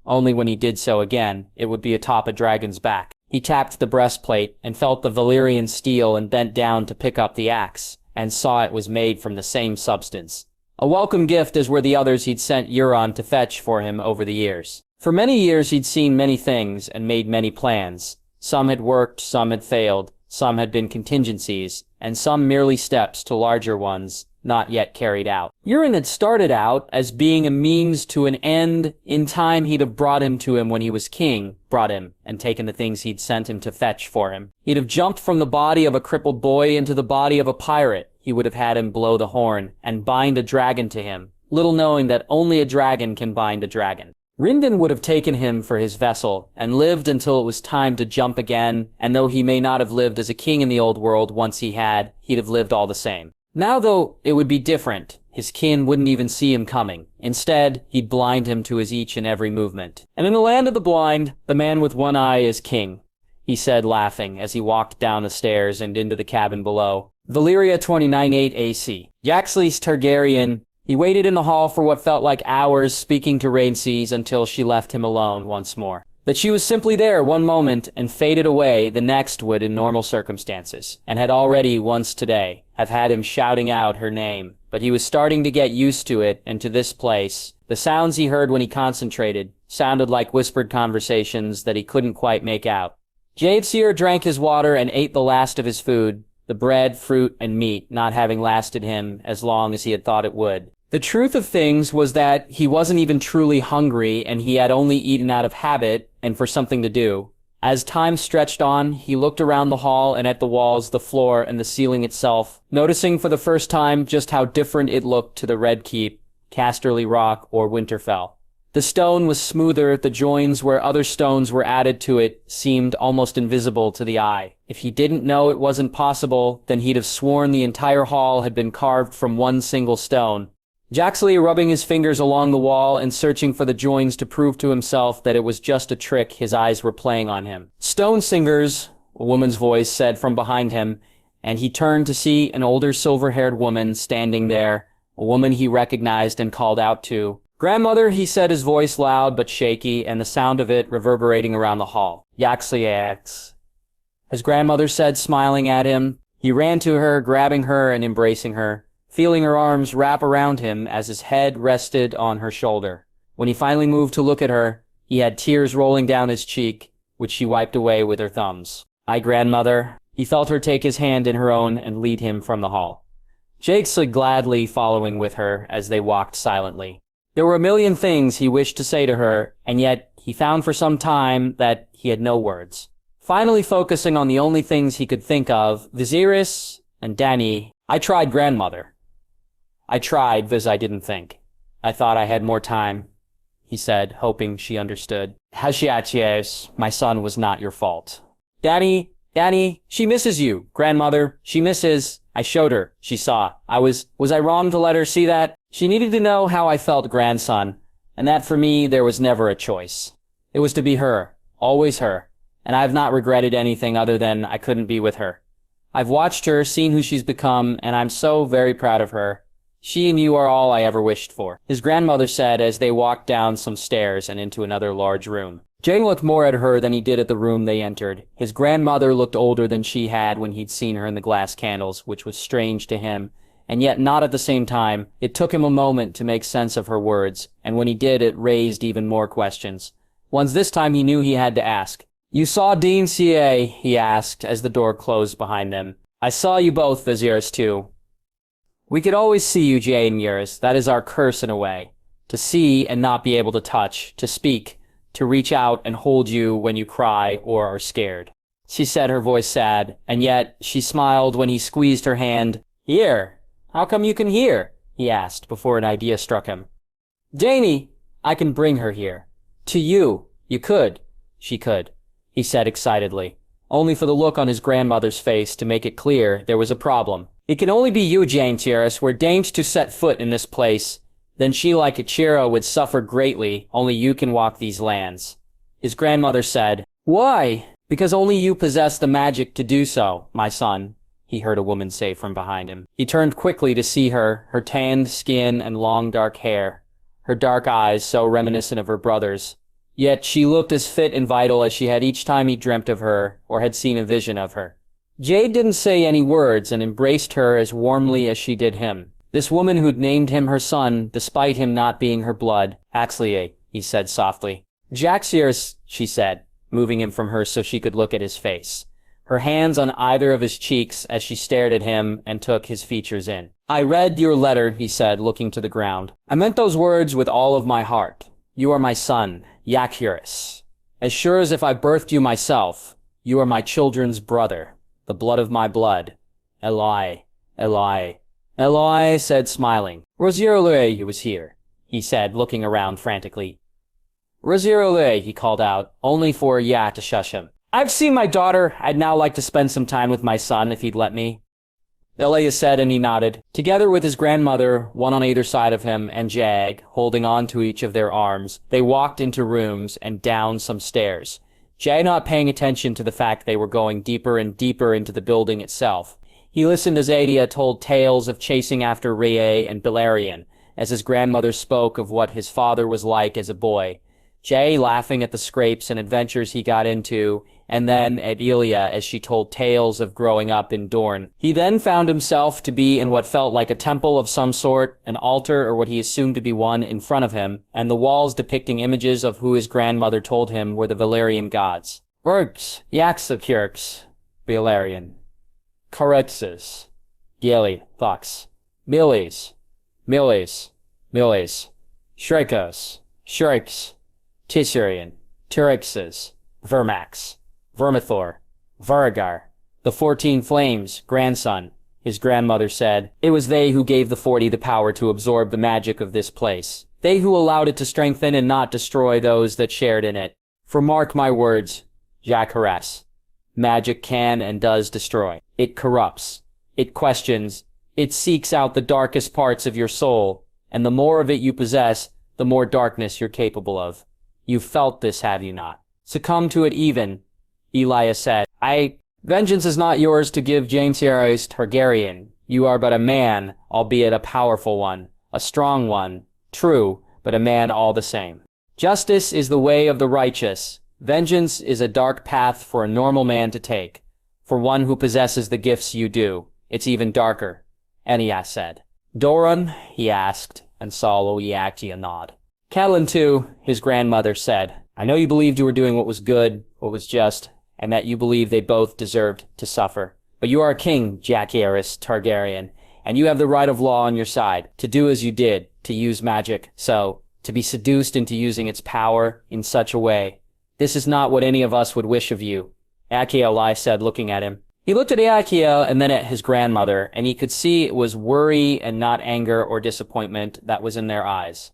Only when he did so again, it would be atop a dragon's back. He tapped the breastplate and felt the Valyrian steel and bent down to pick up the axe, and saw it was made from the same substance. A welcome gift, as were the others he'd sent Euron to fetch for him over the years. For many years he'd seen many things and made many plans. Some had worked, some had failed, some had been contingencies, and some merely steps to larger ones, not yet carried out. Euron had started out as being a means to an end. In time he'd have brought him to him when he was king, brought him, and taken the things he'd sent him to fetch for him. He'd have jumped from the body of a crippled boy into the body of a pirate. He would have had him blow the horn and bind a dragon to him, little knowing that only a dragon can bind a dragon. Rindon would have taken him for his vessel, and lived until it was time to jump again, and though he may not have lived as a king in the old world once he had, he'd have lived all the same. Now, though, it would be different. His kin wouldn't even see him coming. Instead, he'd blind him to his each and every movement. And in the land of the blind, the man with one eye is king, he said, laughing, as he walked down the stairs and into the cabin below. Valyria 29-8 AC. Jaxley's Targaryen. He waited in the hall for what felt like hours, speaking to Rhaenys until she left him alone once more. That she was simply there one moment and faded away the next would in normal circumstances, and had already once today have had him shouting out her name. But he was starting to get used to it and to this place. The sounds he heard when he concentrated sounded like whispered conversations that he couldn't quite make out. Jadeseer drank his water and ate the last of his food, the bread, fruit, and meat not having lasted him as long as he had thought it would. The truth of things was that he wasn't even truly hungry, and he had only eaten out of habit and for something to do. As time stretched on, he looked around the hall and at the walls, the floor, and the ceiling itself, noticing for the first time just how different it looked to the Red Keep, Casterly Rock, or Winterfell. The stone was smoother, the joins where other stones were added to it seemed almost invisible to the eye. If he didn't know it wasn't possible, then he'd have sworn the entire hall had been carved from one single stone. Jaxley rubbing his fingers along the wall and searching for the joins to prove to himself that it was just a trick his eyes were playing on him. "Stone singers," a woman's voice said from behind him, and he turned to see an older silver-haired woman standing there, a woman he recognized and called out to. "Grandmother," he said, his voice loud but shaky, and the sound of it reverberating around the hall. "Jaxley," his grandmother said, smiling at him. He ran to her, grabbing her and embracing her, feeling her arms wrap around him as his head rested on her shoulder. When he finally moved to look at her, he had tears rolling down his cheek, which she wiped away with her thumbs. "Hi, grandmother." He felt her take his hand in her own and lead him from the hall. Jaxley gladly following with her as they walked silently. There were a million things he wished to say to her, and yet he found for some time that he had no words. Finally focusing on the only things he could think of, Viserys and Dany. "I tried, grandmother. I tried, Viz, I didn't think. I thought I had more time," he said, hoping she understood. "Hashiachies, my son was not your fault." Dany, she misses you, grandmother. She misses. I showed her. She saw. Was I wrong to let her see that? She needed to know how I felt, grandson, and that for me there was never a choice. It was to be her, always her, and I have not regretted anything other than I couldn't be with her. I've watched her, seen who she's become, and I'm so very proud of her. She and you are all I ever wished for," his grandmother said as they walked down some stairs and into another large room. Jane looked more at her than he did at the room they entered. His grandmother looked older than she had when he'd seen her in the glass candles, which was strange to him, and yet not at the same time. It took him a moment to make sense of her words, and when he did, it raised even more questions. Ones this time he knew he had to ask. "You saw Dean C.A., he asked as the door closed behind them. "I saw you both, Viserys, too. We could always see you, Jaehaerys. That is our curse in a way. To see and not be able to touch, to speak, to reach out and hold you when you cry or are scared," she said, her voice sad, and yet she smiled when he squeezed her hand. "Here? How come you can hear?" he asked before an idea struck him. "Dany, I can bring her here. To you. You could." "She could," he said excitedly, only for the look on his grandmother's face to make it clear there was a problem. "It can only be you, Jaehaerys. Were Daenerys to set foot in this place, then she, like Echira, would suffer greatly. Only you can walk these lands," his grandmother said. "Why?" "Because only you possess the magic to do so, my son," he heard a woman say from behind him. He turned quickly to see her tanned skin and long dark hair, her dark eyes so reminiscent of her brother's. Yet she looked as fit and vital as she had each time he dreamt of her or had seen a vision of her. Jade didn't say any words and embraced her as warmly as she did him. This woman who'd named him her son, despite him not being her blood. "Jaxley," he said softly. "Jaxley," she said, moving him from her so she could look at his face, her hands on either of his cheeks as she stared at him and took his features in. "I read your letter," he said, looking to the ground. "I meant those words with all of my heart. You are my son, Jaehaerys. As sure as if I birthed you myself, you are my children's brother, the blood of my blood. Eloi, Eloi." Eloi said, smiling. "Rhaegar was here," he said, looking around frantically. "Rhaegar," he called out, only for to shush him. "I've seen my daughter. I'd now like to spend some time with my son, if he'd let me." Elia said, and he nodded. Together with his grandmother, one on either side of him, and Jag, holding on to each of their arms, they walked into rooms and down some stairs. Jag not paying attention to the fact they were going deeper and deeper into the building itself. He listened as Adia told tales of chasing after Rhaegar and Balerion, as his grandmother spoke of what his father was like as a boy. Jay laughing at the scrapes and adventures he got into, and then at Elia as she told tales of growing up in Dorne. He then found himself to be in what felt like a temple of some sort, an altar or what he assumed to be one in front of him, and the walls depicting images of who his grandmother told him were the Valyrian gods. Urks, Yaxakirks, Balerion. Corexes, Geli, Fox, Millies, Shrikos, Shriks, Tiserian, Turixes, Vermax, Vermithor, Rhaegar, the 14 Flames, grandson, his grandmother said. It was they who gave the 40 the power to absorb the magic of this place. They who allowed it to strengthen and not destroy those that shared in it. For mark my words, Jacaerys, magic can and does destroy. It corrupts. It questions. It seeks out the darkest parts of your soul, and the more of it you possess, the more darkness you're capable of. You've felt this, have you not? Succumb to it even, Elia said. Vengeance is not yours to give, Jaime Targaryen. You are but a man, albeit a powerful one, a strong one, true, but a man all the same. Justice is the way of the righteous. Vengeance is a dark path for a normal man to take. For one who possesses the gifts you do, it's even darker, Enia said. Doran, he asked, and saw Oyaxia nod. Catelyn too, his grandmother said. I know you believed you were doing what was good, what was just, and that you believed they both deserved to suffer. But you are a king, Jacaerys Targaryen, and you have the right of law on your side, to do as you did, to use magic. So, to be seduced into using its power in such a way, this is not what any of us would wish of you, Achiel said, looking at him. He looked at Achiel and then at his grandmother, and he could see it was worry and not anger or disappointment that was in their eyes.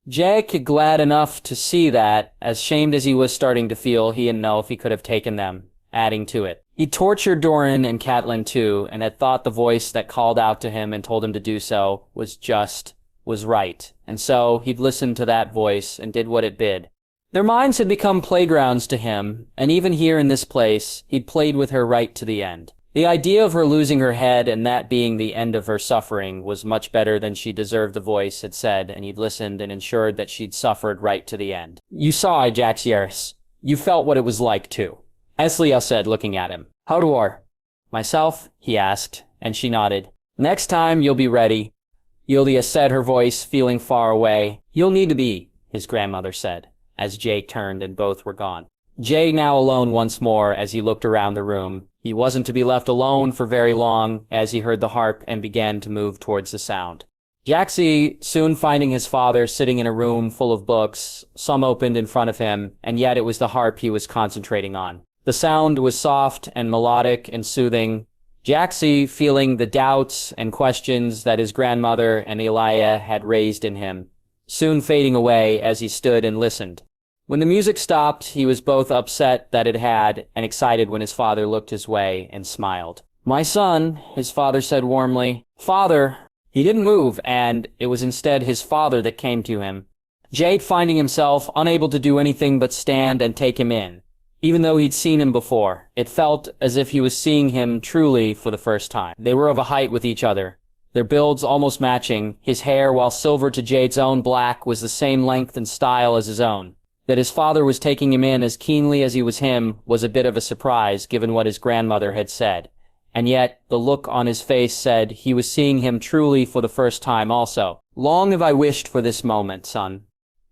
Jake, glad enough to see that, as shamed as he was starting to feel, he didn't know if he could have taken them, adding to it. He tortured Doran and Catelyn too, and had thought the voice that called out to him and told him to do so was right. And so he'd listened to that voice and did what it bid. Their minds had become playgrounds to him, and even here in this place, he'd played with her right to the end. The idea of her losing her head and that being the end of her suffering was much better than she deserved, the voice had said, and he'd listened and ensured that she'd suffered right to the end. You saw, Jacaerys. You felt what it was like, too. Esliel said, looking at him. Hodor. Myself? He asked, and she nodded. Next time, you'll be ready. Yulia said, her voice feeling far away. You'll need to be, his grandmother said, as Jake turned and both were gone. Jay now alone once more as he looked around the room. He wasn't to be left alone for very long as he heard the harp and began to move towards the sound. Jaxie, soon finding his father sitting in a room full of books, some opened in front of him, and yet it was the harp he was concentrating on. The sound was soft and melodic and soothing. Jaxie, feeling the doubts and questions that his grandmother and Elia had raised in him, soon fading away as he stood and listened. When the music stopped, he was both upset that it had and excited when his father looked his way and smiled. My son, his father said warmly. Father! He didn't move, and it was instead his father that came to him. Jade finding himself unable to do anything but stand and take him in. Even though he'd seen him before, it felt as if he was seeing him truly for the first time. They were of a height with each other, their builds almost matching. His hair, while silver to Jade's own black, was the same length and style as his own. That his father was taking him in as keenly as he was him was a bit of a surprise, given what his grandmother had said. And yet, the look on his face said he was seeing him truly for the first time also. Long have I wished for this moment, son,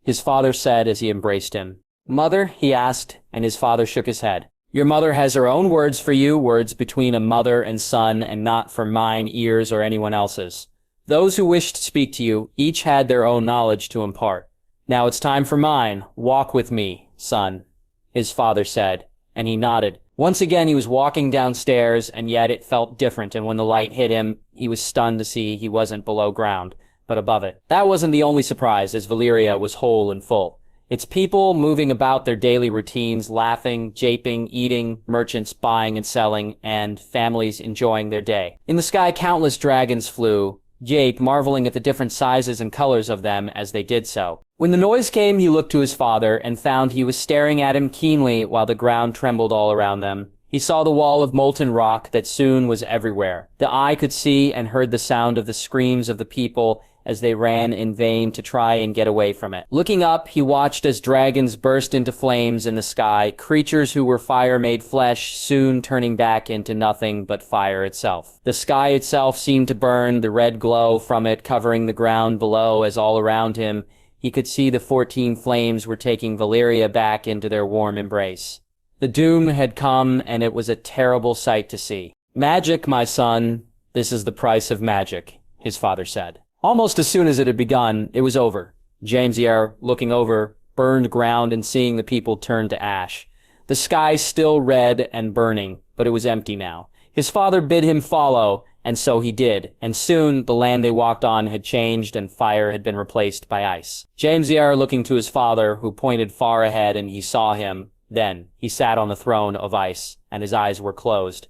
his father said as he embraced him. Mother, he asked, and his father shook his head. Your mother has her own words for you, words between a mother and son, and not for mine ears or anyone else's. Those who wished to speak to you, each had their own knowledge to impart. Now it's time for mine. Walk with me, son, his father said, and he nodded. Once again he was walking downstairs, and yet it felt different, and when the light hit him, he was stunned to see he wasn't below ground, but above it. That wasn't the only surprise, as Valyria was whole and full. Its people moving about their daily routines, laughing, japing, eating, merchants buying and selling, and families enjoying their day. In the sky countless dragons flew, Jape marveling at the different sizes and colors of them as they did so. When the noise came, he looked to his father and found he was staring at him keenly while the ground trembled all around them. He saw the wall of molten rock that soon was everywhere. The eye could see and heard the sound of the screams of the people as they ran in vain to try and get away from it. Looking up, he watched as dragons burst into flames in the sky, creatures who were fire-made flesh soon turning back into nothing but fire itself. The sky itself seemed to burn, the red glow from it covering the ground below as all around him he could see the 14 flames were taking Valyria back into their warm embrace. The doom had come, and it was a terrible sight to see. Magic, my son, this is the price of magic, his father said. Almost as soon as it had begun, it was over. Jaimier, looking over, burned ground and seeing the people turn to ash. The sky still red and burning, but it was empty now. His father bid him follow, And so he did, and soon the land they walked on had changed and fire had been replaced by ice. James looking to his father, who pointed far ahead, and he saw him. Then he sat on the throne of ice, and his eyes were closed.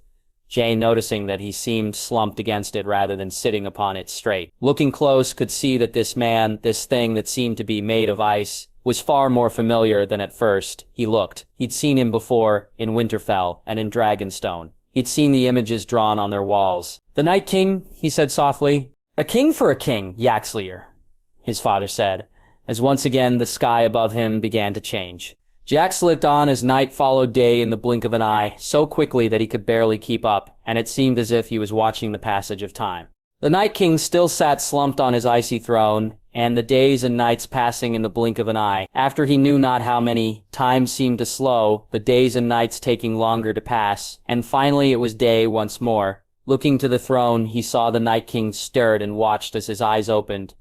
Jane, noticing that he seemed slumped against it rather than sitting upon it straight. Looking close, could see that this man, this thing that seemed to be made of ice, was far more familiar than at first he looked. He'd seen him before in Winterfell and in Dragonstone. He'd seen the images drawn on their walls. "The Night King," he said softly. "A king for a king, Yaxlier," his father said, as once again the sky above him began to change. Jack slipped on as night followed day in the blink of an eye, so quickly that he could barely keep up, and it seemed as if he was watching the passage of time. The Night King still sat slumped on his icy throne, and the days and nights passing in the blink of an eye. After he knew not how many, time seemed to slow, the days and nights taking longer to pass, and finally it was day once more. Looking to the throne, he saw the Night King stirred and watched as his eyes opened.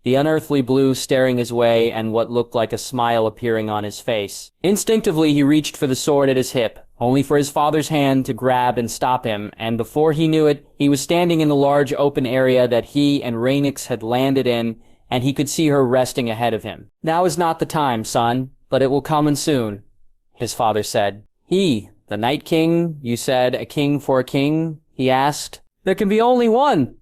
The unearthly blue staring his way and what looked like a smile appearing on his face. Instinctively he reached for the sword at his hip, only for his father's hand to grab and stop him, and before he knew it, he was standing in the large open area that he and Rhaenys had landed in, and he could see her resting ahead of him. "Now is not the time, son, but it will come and soon," his father said. "He, the Night King, you said, a king for a king?" he asked. "There can be only one,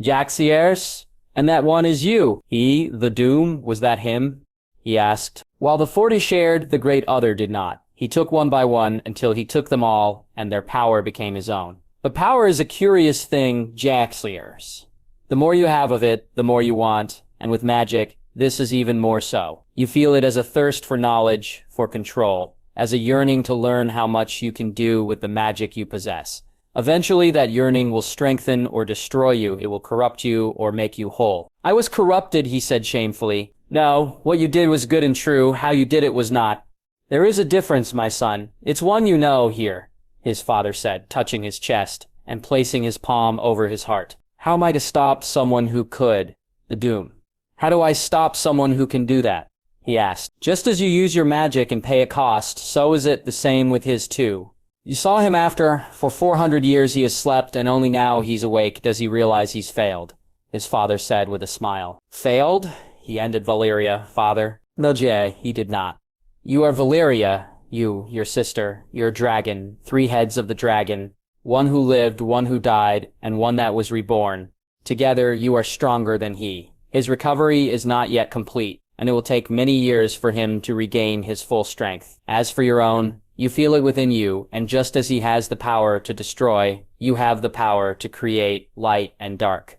Jaxiers, and that one is you." "He, the Doom, was that him?" he asked. While the 40 shared, the great other did not. He took one by one until he took them all, and their power became his own. But power is a curious thing, Jaxiers. The more you have of it, the more you want, and with magic, this is even more so. You feel it as a thirst for knowledge, for control, as a yearning to learn how much you can do with the magic you possess. Eventually, that yearning will strengthen or destroy you. It will corrupt you or make you whole. "I was corrupted," he said shamefully. "No, what you did was good and true. How you did it was not." "There is a difference, my son. It's one you know here," his father said, touching his chest and placing his palm over his heart. "How am I to stop someone who could? The Doom. How do I stop someone who can do that?" he asked. "Just as you use your magic and pay a cost, so is it the same with his too. You saw him after, for 400 years he has slept, and only now he's awake does he realize he's failed," his father said with a smile. "Failed?" he ended Valyria, father. "No, Jay, he did not. You are Valyria, you, your sister, your dragon, 3 heads of the dragon, one who lived, one who died, and one that was reborn. Together you are stronger than he. His recovery is not yet complete, and it will take many years for him to regain his full strength. As for your own, you feel it within you, and just as he has the power to destroy, you have the power to create light and dark.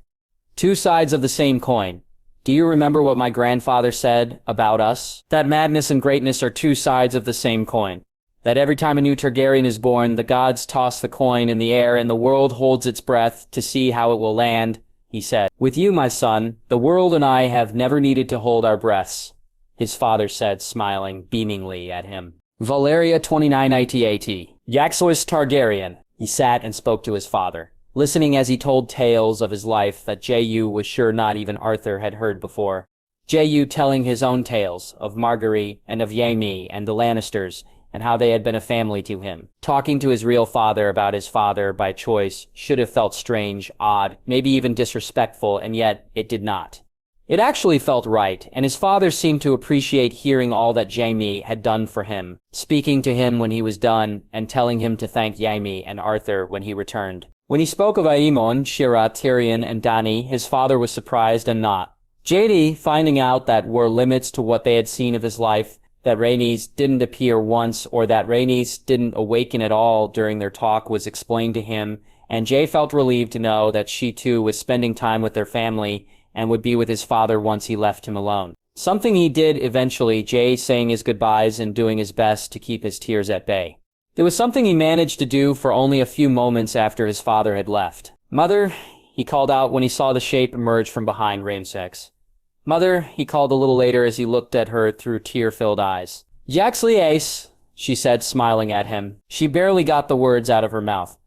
2 sides of the same coin. Do you remember what my grandfather said about us? That madness and greatness are 2 sides of the same coin. That every time a new Targaryen is born, the gods toss the coin in the air and the world holds its breath to see how it will land, he said. With you, my son, the world and I have never needed to hold our breaths, his father said, smiling beamingly at him. Valyria 29 ITAT. Yaxois Targaryen. He sat and spoke to his father, listening as he told tales of his life that J.U. was sure not even Arthur had heard before. J.U. telling his own tales of Marguerite and of Jaime and the Lannisters, and how they had been a family to him. Talking to his real father about his father by choice should have felt strange, odd, maybe even disrespectful, and yet it did not. It actually felt right, and his father seemed to appreciate hearing all that Jaime had done for him, speaking to him when he was done, and telling him to thank Jaime and Arthur when he returned. When he spoke of Aemon, Shira, Tyrion, and Dany, his father was surprised and not. JD, finding out that were limits to what they had seen of his life, that Rhaenys didn't appear once, or that Rhaenys didn't awaken at all during their talk, was explained to him, and Jay felt relieved to know that she too was spending time with their family and would be with his father once he left him alone. Something he did eventually, Jay saying his goodbyes and doing his best to keep his tears at bay. There was something he managed to do for only a few moments after his father had left. "Mother," he called out when he saw the shape emerge from behind Ramesex. "Mother," he called a little later as he looked at her through tear-filled eyes. "Jaxley Ace," she said, smiling at him. She barely got the words out of her mouth.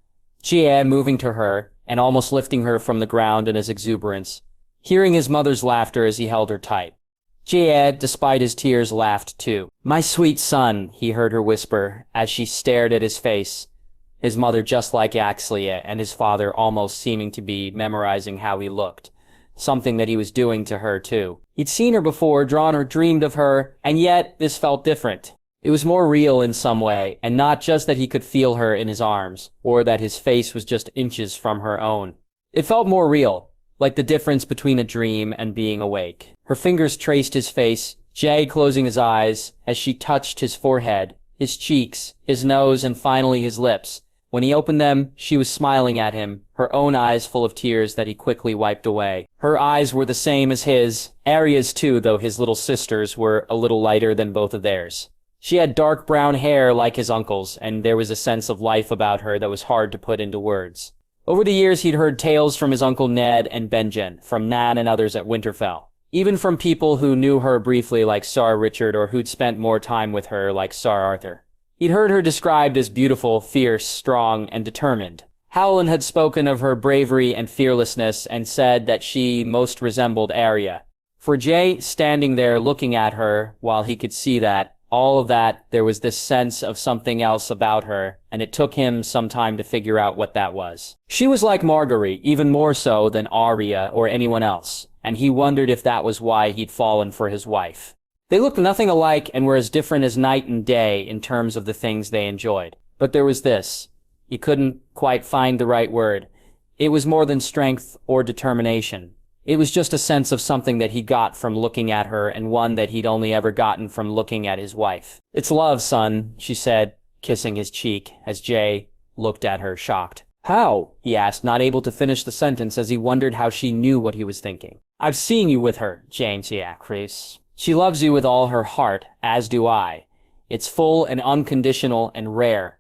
Gia moving to her, and almost lifting her from the ground in his exuberance, hearing his mother's laughter as he held her tight. Gia, despite his tears, laughed too. "My sweet son," he heard her whisper as she stared at his face. his mother just like Yaxley and his father almost seeming to be memorizing how he looked. Something that he was doing to her, too. He'd seen her before, drawn or dreamed of her, and yet this felt different. It was more real in some way, and not just that he could feel her in his arms, or that his face was just inches from her own. It felt more real, like the difference between a dream and being awake. Her fingers traced his face, Jay closing his eyes as she touched his forehead, his cheeks, his nose, and finally his lips. When he opened them, she was smiling at him, her own eyes full of tears that he quickly wiped away. Her eyes were the same as his, Arya's too, though his little sister's were a little lighter than both of theirs. She had dark brown hair like his uncle's, and there was a sense of life about her that was hard to put into words. Over the years, he'd heard tales from his uncle Ned and Benjen, from Nan and others at Winterfell. Even from people who knew her briefly like Sir Richard or who'd spent more time with her like Sir Arthur. He'd heard her described as beautiful, fierce, strong, and determined. Howland had spoken of her bravery and fearlessness and said that she most resembled Arya. For Jay, standing there looking at her, while he could see that, all of that, there was this sense of something else about her, and it took him some time to figure out what that was. She was like Marguerite, even more so than Arya or anyone else, and he wondered if that was why he'd fallen for his wife. They looked nothing alike and were as different as night and day in terms of the things they enjoyed. But there was this. He couldn't quite find the right word. It was more than strength or determination. It was just a sense of something that he got from looking at her and one that he'd only ever gotten from looking at his wife. "It's love, son," she said, kissing his cheek as Jay looked at her, shocked. "How?" he asked, not able to finish the sentence as he wondered how she knew what he was thinking. "I've seen you with her, James," he asked. "She loves you with all her heart, as do I. It's full and unconditional and rare.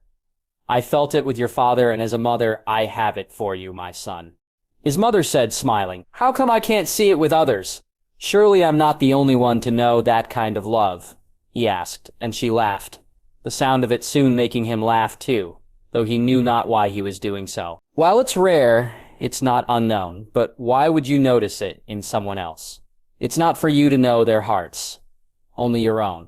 I felt it with your father, and as a mother, I have it for you, my son." His mother said, smiling, "How come I can't see it with others?" "Surely I'm not the only one to know that kind of love," he asked, and she laughed, the sound of it soon making him laugh too, though he knew not why he was doing so. "While it's rare, it's not unknown, but why would you notice it in someone else? It's not for you to know their hearts, only your own,"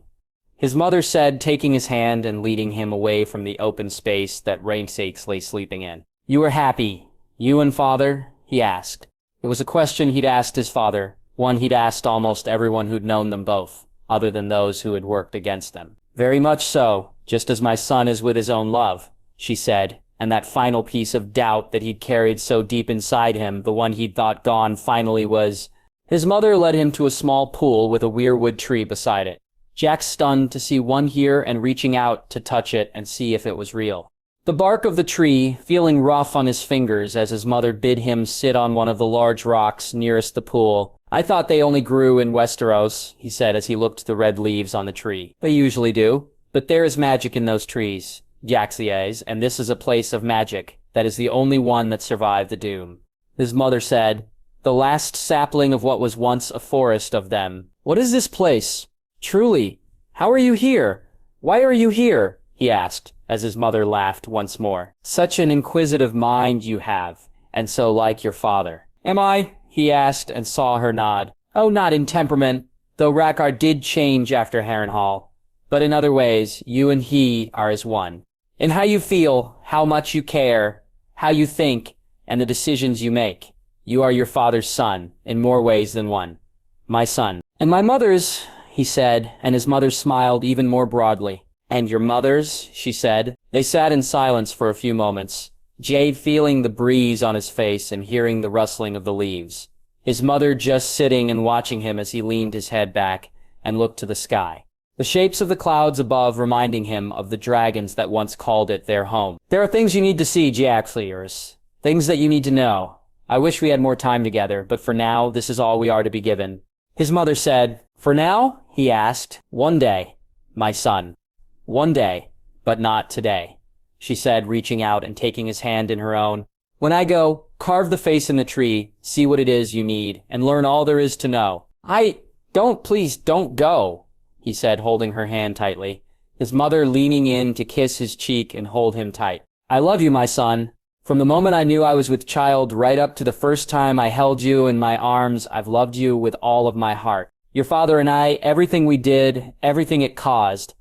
his mother said, taking his hand and leading him away from the open space that Rhaegar lay sleeping in. "You were happy, you and father?" he asked. It was a question he'd asked his father, one he'd asked almost everyone who'd known them both, other than those who had worked against them. "Very much so, just as my son is with his own love," she said, and that final piece of doubt that he'd carried so deep inside him, the one he'd thought gone, finally was. His mother led him to a small pool with a weirwood tree beside it. Jack stunned to see one here and reaching out to touch it and see if it was real. The bark of the tree, feeling rough on his fingers as his mother bid him sit on one of the large rocks nearest the pool. "I thought they only grew in Westeros," he said as he looked at the red leaves on the tree. "They usually do. But there is magic in those trees, Jaxies, and this is a place of magic. That is the only one that survived the doom." His mother said, "The last sapling of what was once a forest of them. What is this place? Truly, how are you here? Why are you here?" he asked, as his mother laughed once more. "Such an inquisitive mind you have, and so like your father." "Am I?" he asked, and saw her nod. "Oh, not in temperament, though Rhaegar did change after Harrenhal. But in other ways, you and he are as one. In how you feel, how much you care, how you think, and the decisions you make. You are your father's son, in more ways than one. My son." "And my mother's," he said, and his mother smiled even more broadly. "And your mother's," she said. They sat in silence for a few moments, Jade feeling the breeze on his face and hearing the rustling of the leaves. His mother just sitting and watching him as he leaned his head back and looked to the sky. The shapes of the clouds above reminding him of the dragons that once called it their home. "There are things you need to see, Jaxliers. Things that you need to know. I wish we had more time together, but for now, this is all we are to be given." His mother said, "For now?" he asked. "One day, my son. One day, but not today," she said, reaching out and taking his hand in her own. "When I go, carve the face in the tree, see what it is you need, and learn all there is to know." Please don't go," he said, holding her hand tightly, his mother leaning in to kiss his cheek and hold him tight. "I love you, my son. From the moment I knew I was with child right up to the first time I held you in my arms, I've loved you with all of my heart. Your father and I, everything we did, everything it caused.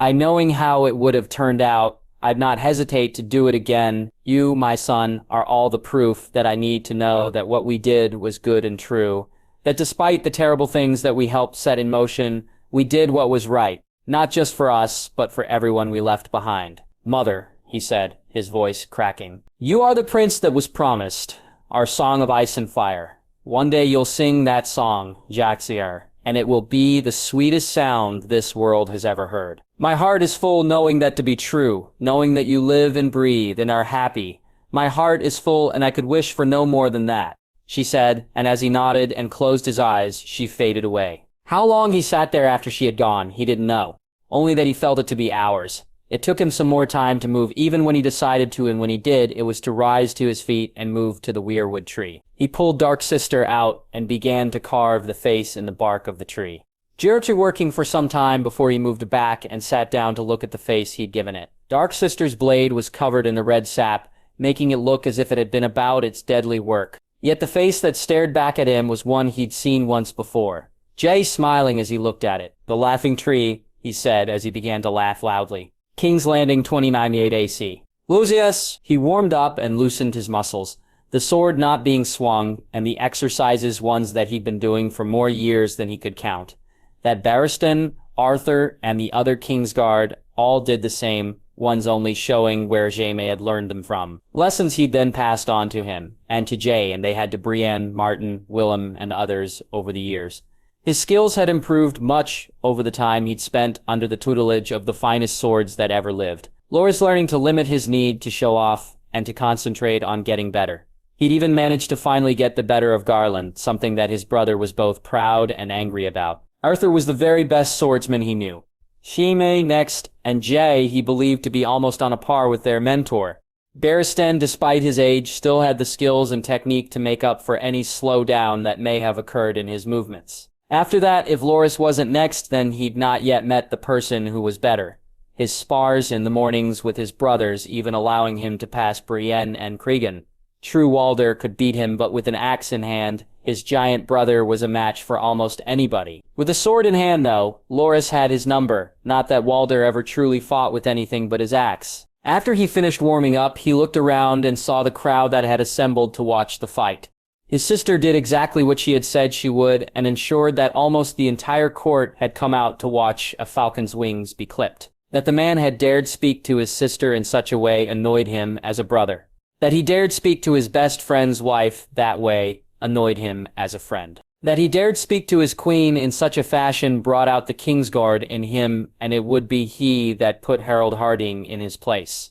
I knowing how it would have turned out, I'd not hesitate to do it again. You, my son, are all the proof that I need to know that what we did was good and true. That despite the terrible things that we helped set in motion, we did what was right. Not just for us, but for everyone we left behind. Mother, he said, his voice cracking. You are the prince that was promised. Our song of ice and fire. One day you'll sing that song, Jaxier, and it will be the sweetest sound this world has ever heard. My heart is full knowing that to be true, knowing that you live and breathe and are happy. My heart is full and I could wish for no more than that, she said, and as he nodded and closed his eyes, she faded away. How long he sat there after she had gone, he didn't know, only that he felt it to be hours. It took him some more time to move even when he decided to, and when he did, it was to rise to his feet and move to the weirwood tree. He pulled Dark Sister out and began to carve the face in the bark of the tree. After working for some time before he moved back and sat down to look at the face he'd given it. Dark Sister's blade was covered in the red sap, making it look as if it had been about its deadly work. Yet the face that stared back at him was one he'd seen once before. Jay smiling as he looked at it. The laughing tree, he said as he began to laugh loudly. King's Landing 2098 AC. Lucius! He warmed up and loosened his muscles, the sword not being swung, and the exercises ones that he'd been doing for more years than he could count. That Barristan, Arthur, and the other Kingsguard all did the same, ones only showing where Jaime had learned them from. Lessons he'd then passed on to him, and to Jay, and they had to Brienne, Martin, Willem, and others over the years. His skills had improved much over the time he'd spent under the tutelage of the finest swords that ever lived. Loras learning to limit his need to show off and to concentrate on getting better. He'd even managed to finally get the better of Garland, something that his brother was both proud and angry about. Arthur was the very best swordsman he knew. Jaime next, and Jay he believed to be almost on a par with their mentor. Barristan, despite his age, still had the skills and technique to make up for any slowdown that may have occurred in his movements. After that, if Loras wasn't next, then he'd not yet met the person who was better. His spars in the mornings with his brothers even allowing him to pass Brienne and Cregan. True Walder could beat him, but with an axe in hand, his giant brother was a match for almost anybody. With a sword in hand, though, Loras had his number, not that Walder ever truly fought with anything but his axe. After he finished warming up, he looked around and saw the crowd that had assembled to watch the fight. His sister did exactly what she had said she would, and ensured that almost the entire court had come out to watch a falcon's wings be clipped. That the man had dared speak to his sister in such a way annoyed him as a brother. That he dared speak to his best friend's wife that way annoyed him as a friend. That he dared speak to his queen in such a fashion brought out the Kingsguard in him, and it would be he that put Harold Harding in his place.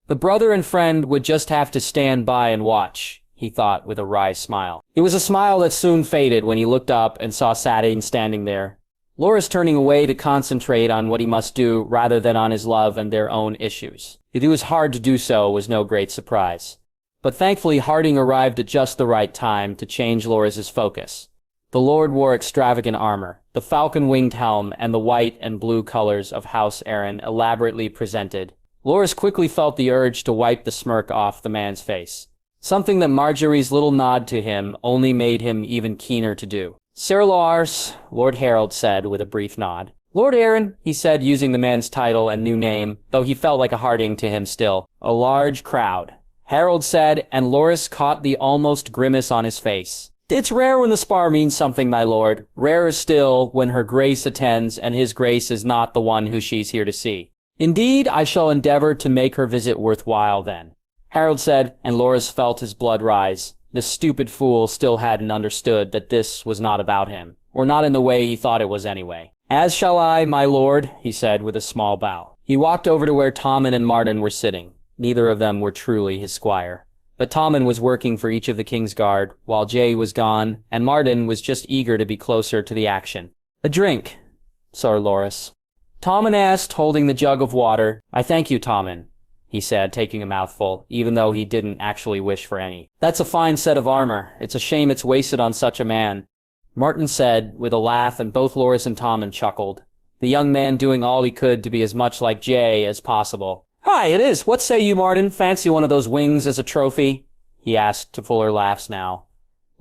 The brother and friend would just have to stand by and watch, he thought with a wry smile. It was a smile that soon faded when he looked up and saw Sadein standing there. Loras turning away to concentrate on what he must do rather than on his love and their own issues. That it was hard to do so was no great surprise. But thankfully Harding arrived at just the right time to change Loras's focus. The Lord wore extravagant armor, the falcon-winged helm and the white and blue colors of House Aaron elaborately presented. Loras quickly felt the urge to wipe the smirk off the man's face. Something that Marjorie's little nod to him only made him even keener to do. Sir Lars, Lord Harold said with a brief nod. Lord Aaron, he said using the man's title and new name, though he felt like a Harding to him still. A large crowd. Harold said, and Loras caught the almost grimace on his face. It's rare when the spar means something, my lord. Rarer still when her grace attends and his grace is not the one who she's here to see. Indeed, I shall endeavor to make her visit worthwhile then. Harold said, and Loras felt his blood rise. The stupid fool still hadn't understood that this was not about him, or not in the way he thought it was anyway. As shall I, my lord, he said with a small bow. He walked over to where Tommen and Martin were sitting. Neither of them were truly his squire. But Tommen was working for each of the Kingsguard, while Jay was gone, and Martin was just eager to be closer to the action. A drink, Sir Loras. Tommen asked, holding the jug of water. I thank you, Tommen, he said, taking a mouthful, even though he didn't actually wish for any. That's a fine set of armor. It's a shame it's wasted on such a man. Martin said, with a laugh, and both Loras and Tommen chuckled, the young man doing all he could to be as much like Jay as possible. Hi, it is. What say you, Martin? Fancy one of those wings as a trophy? He asked to fuller laughs now.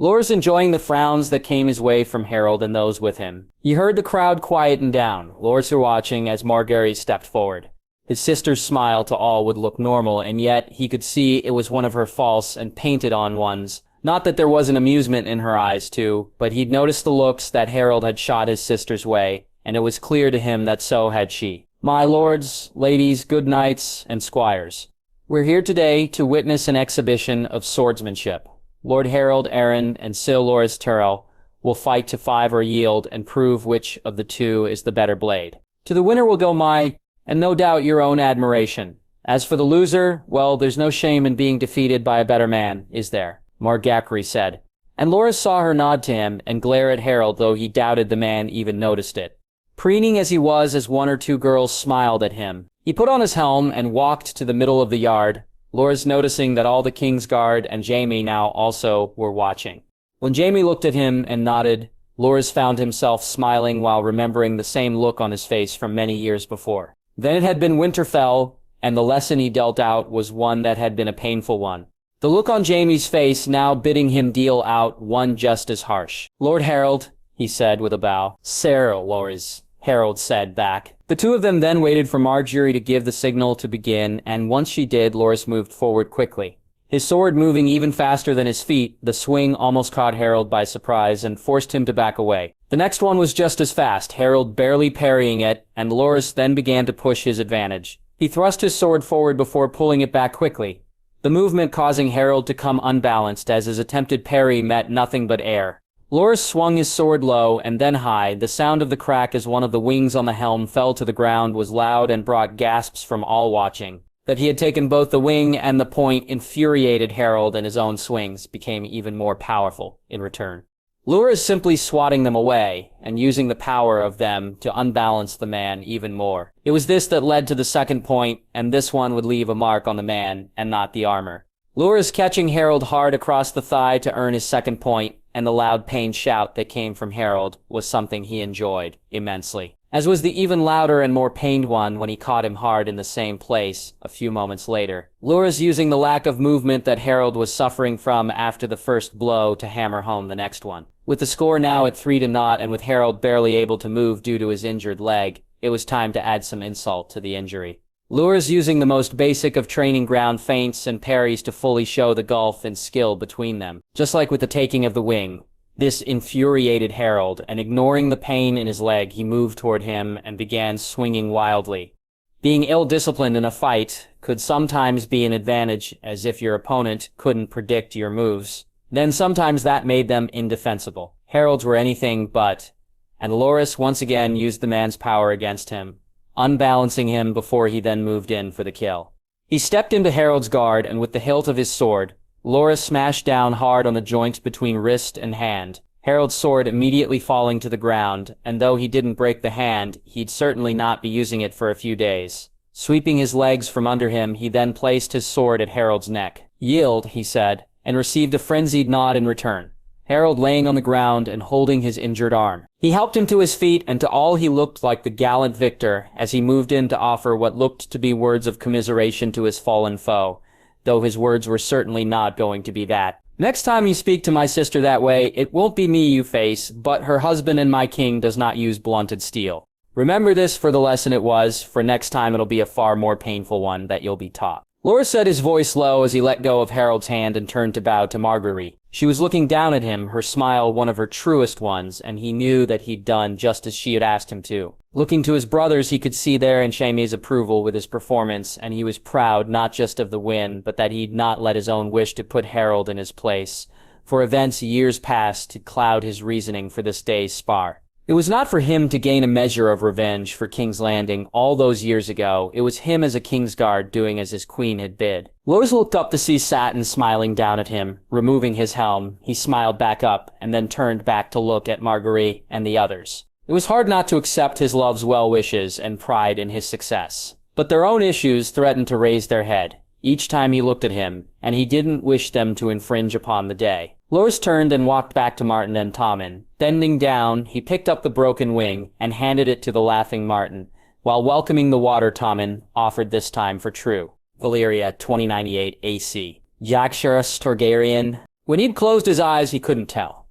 Loras enjoying the frowns that came his way from Harold and those with him. He heard the crowd quieten down, Loras watching as Margaery stepped forward. His sister's smile to all would look normal, and yet he could see it was one of her false and painted-on ones. Not that there wasn't amusement in her eyes, too, but he'd noticed the looks that Harold had shot his sister's way, and it was clear to him that so had she. My lords, ladies, good knights, and squires. We're here today to witness an exhibition of swordsmanship. Lord Harold Arryn and Sir Loras Tyrell will fight to 5 or yield and prove which of the two is the better blade. To the winner will go my, and no doubt your own admiration. As for the loser, well, there's no shame in being defeated by a better man, is there? Margacri said. And Loras saw her nod to him and glare at Harold, though he doubted the man even noticed it. Preening as he was as 1 or 2 girls smiled at him, he put on his helm and walked to the middle of the yard, Loras noticing that all the King's Guard and Jaime now also were watching. When Jaime looked at him and nodded, Loras found himself smiling while remembering the same look on his face from many years before. Then it had been Winterfell, and the lesson he dealt out was one that had been a painful one. The look on Jaime's face now bidding him deal out one just as harsh. Lord Harold, he said with a bow. Sir Loras, Harold said back. The two of them then waited for Marjorie to give the signal to begin, and once she did, Loras moved forward quickly. His sword moving even faster than his feet, the swing almost caught Harold by surprise and forced him to back away. The next one was just as fast, Harold barely parrying it, and Loras then began to push his advantage. He thrust his sword forward before pulling it back quickly, the movement causing Harold to come unbalanced as his attempted parry met nothing but air. Loras swung his sword low and then high. The sound of the crack as one of the wings on the helm fell to the ground was loud and brought gasps from all watching. That he had taken both the wing and the point infuriated Harold, and his own swings became even more powerful in return. Loras simply swatting them away and using the power of them to unbalance the man even more. It was this that led to the second point, and this one would leave a mark on the man and not the armor. Loras catching Harold hard across the thigh to earn his second point, and the loud pain shout that came from Harold was something he enjoyed immensely. As was the even louder and more pained one when he caught him hard in the same place a few moments later. Loras using the lack of movement that Harold was suffering from after the first blow to hammer home the next one. With the score now at 3-0 and with Harold barely able to move due to his injured leg, it was time to add some insult to the injury. Loras using the most basic of training ground feints and parries to fully show the gulf in skill between them. Just like with the taking of the wing, this infuriated Harold, and ignoring the pain in his leg, he moved toward him and began swinging wildly. Being ill-disciplined in a fight could sometimes be an advantage, as if your opponent couldn't predict your moves. Then sometimes that made them indefensible. Harold's were anything but, and Loras once again used the man's power against him, unbalancing him before he then moved in for the kill. He stepped into Harold's guard, and with the hilt of his sword, Loras smashed down hard on the joint between wrist and hand, Harold's sword immediately falling to the ground, and though he didn't break the hand, he'd certainly not be using it for a few days. Sweeping his legs from under him, he then placed his sword at Harold's neck. Yield, he said, and received a frenzied nod in return. Harold laying on the ground and holding his injured arm. He helped him to his feet, and to all he looked like the gallant victor as he moved in to offer what looked to be words of commiseration to his fallen foe, though his words were certainly not going to be that. Next time you speak to my sister that way, it won't be me you face, but her husband and my king does not use blunted steel. Remember this for the lesson it was, for next time it'll be a far more painful one that you'll be taught. Loras said his voice low as he let go of Harold's hand and turned to bow to Marjorie. She was looking down at him, her smile one of her truest ones, and he knew that he'd done just as she had asked him to. Looking to his brothers, he could see their and Jaime's approval with his performance, and he was proud not just of the win, but that he'd not let his own wish to put Harold in his place, for events years past to cloud his reasoning for this day's spar. It was not for him to gain a measure of revenge for King's Landing all those years ago. It was him as a Kingsguard doing as his queen had bid. Loras looked up to see Satin smiling down at him. Removing his helm, he smiled back up and then turned back to look at Marguerite and the others. It was hard not to accept his love's well wishes and pride in his success. But their own issues threatened to raise their head each time he looked at him, and he didn't wish them to infringe upon the day. Loras turned and walked back to Martin and Tommen. Bending down, he picked up the broken wing and handed it to the laughing Martin, while welcoming the water Tommen offered this time for true. Valyria 2098 AC. Jaehaerys Targaryen. When he'd closed his eyes, he couldn't tell,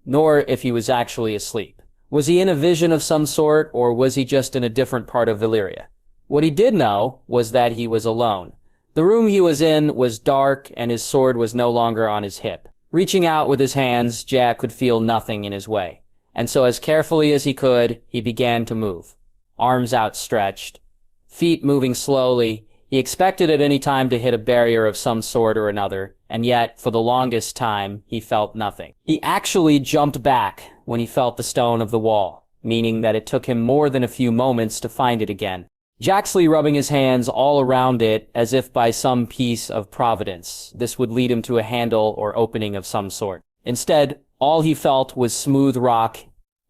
nor if he was actually asleep. Was he in a vision of some sort, or was he just in a different part of Valyria? What he did know was that he was alone. The room he was in was dark, and his sword was no longer on his hip. Reaching out with his hands, Jack could feel nothing in his way. And so as carefully as he could, he began to move. Arms outstretched, feet moving slowly. He expected at any time to hit a barrier of some sort or another, and yet, for the longest time, he felt nothing. He actually jumped back when he felt the stone of the wall, meaning that it took him more than a few moments to find it again. Jaxley rubbing his hands all around it as if by some piece of providence. This would lead him to a handle or opening of some sort. Instead, all he felt was smooth rock,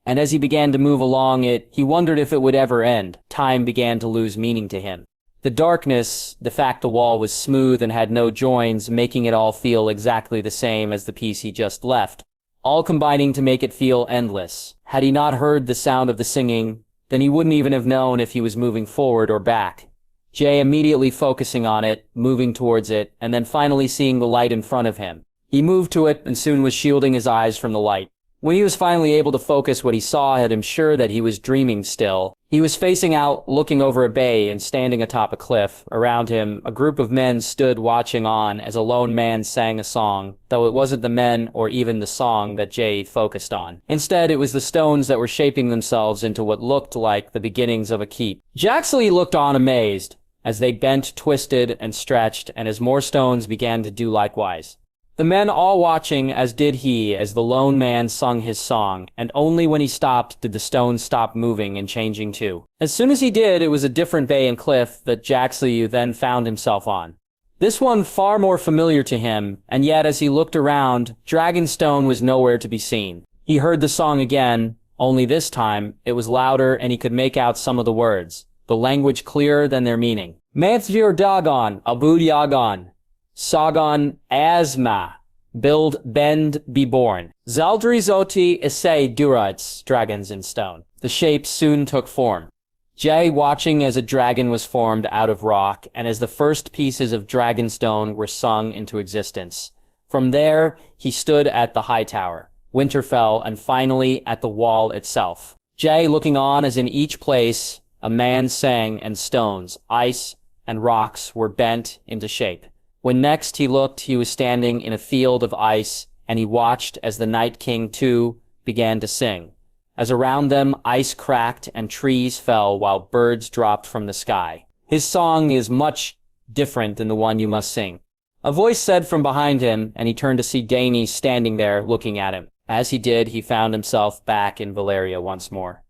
and as he began to move along it, he wondered if it would ever end. Time began to lose meaning to him. The darkness, the fact the wall was smooth and had no joins, making it all feel exactly the same as the piece he just left, all combining to make it feel endless. Had he not heard the sound of the singing, then he wouldn't even have known if he was moving forward or back. Jay immediately focusing on it, moving towards it, and then finally seeing the light in front of him. He moved to it and soon was shielding his eyes from the light. When he was finally able to focus, what he saw had him sure that he was dreaming still. He was facing out, looking over a bay and standing atop a cliff. Around him, a group of men stood watching on as a lone man sang a song, though it wasn't the men or even the song that Jay focused on. Instead, it was the stones that were shaping themselves into what looked like the beginnings of a keep. Jaxley looked on amazed as they bent, twisted, and stretched, and as more stones began to do likewise. The men all watching, as did he, as the lone man sung his song, and only when he stopped did the stones stop moving and changing too. As soon as he did, it was a different bay and cliff that Jaxley then found himself on. This one far more familiar to him, and yet as he looked around, Dragonstone was nowhere to be seen. He heard the song again, only this time it was louder and he could make out some of the words, the language clearer than their meaning. Manthir Dagon, Abud Yagon. Sagon Asma, build, bend, be born. Zaldri Zoti Issei Durites, dragons in stone. The shape soon took form. Jay watching as a dragon was formed out of rock, and as the first pieces of dragonstone were sung into existence. From there, he stood at the high tower, Winterfell, and finally at the wall itself. Jay looking on as in each place, a man sang and stones, ice, and rocks were bent into shape. When next he looked, he was standing in a field of ice, and he watched as the Night King, too, began to sing. As around them ice cracked and trees fell while birds dropped from the sky. His song is much different than the one you must sing. A voice said from behind him, and he turned to see Daenerys standing there looking at him. As he did, he found himself back in Valyria once more.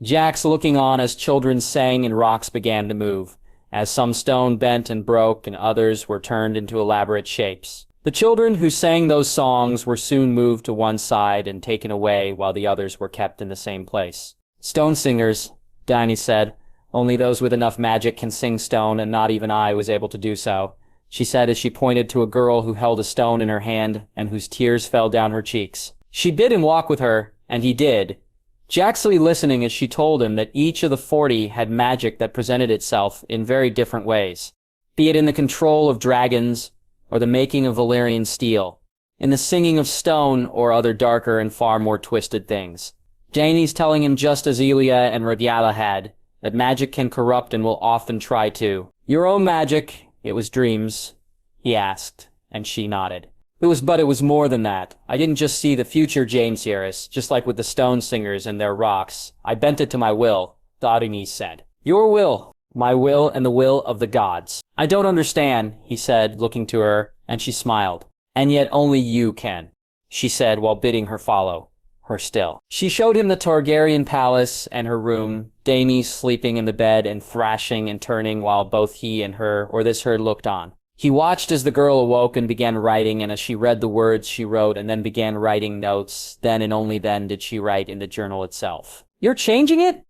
Jax looking on as children sang and rocks began to move, as some stone bent and broke and others were turned into elaborate shapes. The children who sang those songs were soon moved to one side and taken away while the others were kept in the same place. Stone singers, Daenerys said. Only those with enough magic can sing stone, and not even I was able to do so, she said as she pointed to a girl who held a stone in her hand and whose tears fell down her cheeks. She bid him walk with her, and he did. Jaxley listening as she told him that each of the 40 had magic that presented itself in very different ways, be it in the control of dragons or the making of Valyrian steel, in the singing of stone or other darker and far more twisted things. Daenerys telling him just as Elia and Rhaegar had, that magic can corrupt and will often try to. Your own magic, it was dreams, he asked, and she nodded. It was more than that. I didn't just see the future, James Harris, just like with the stone singers and their rocks. I bent it to my will, Daenerys said. Your will, my will, and the will of the gods. I don't understand, he said, looking to her, and she smiled. And yet only you can, she said while bidding her follow her still. She showed him the Targaryen palace and her room, Daenerys sleeping in the bed and thrashing and turning while both he and her, or this her, looked on. He watched as the girl awoke and began writing, and as she read the words she wrote and then began writing notes, then and only then did she write in the journal itself. You're changing it?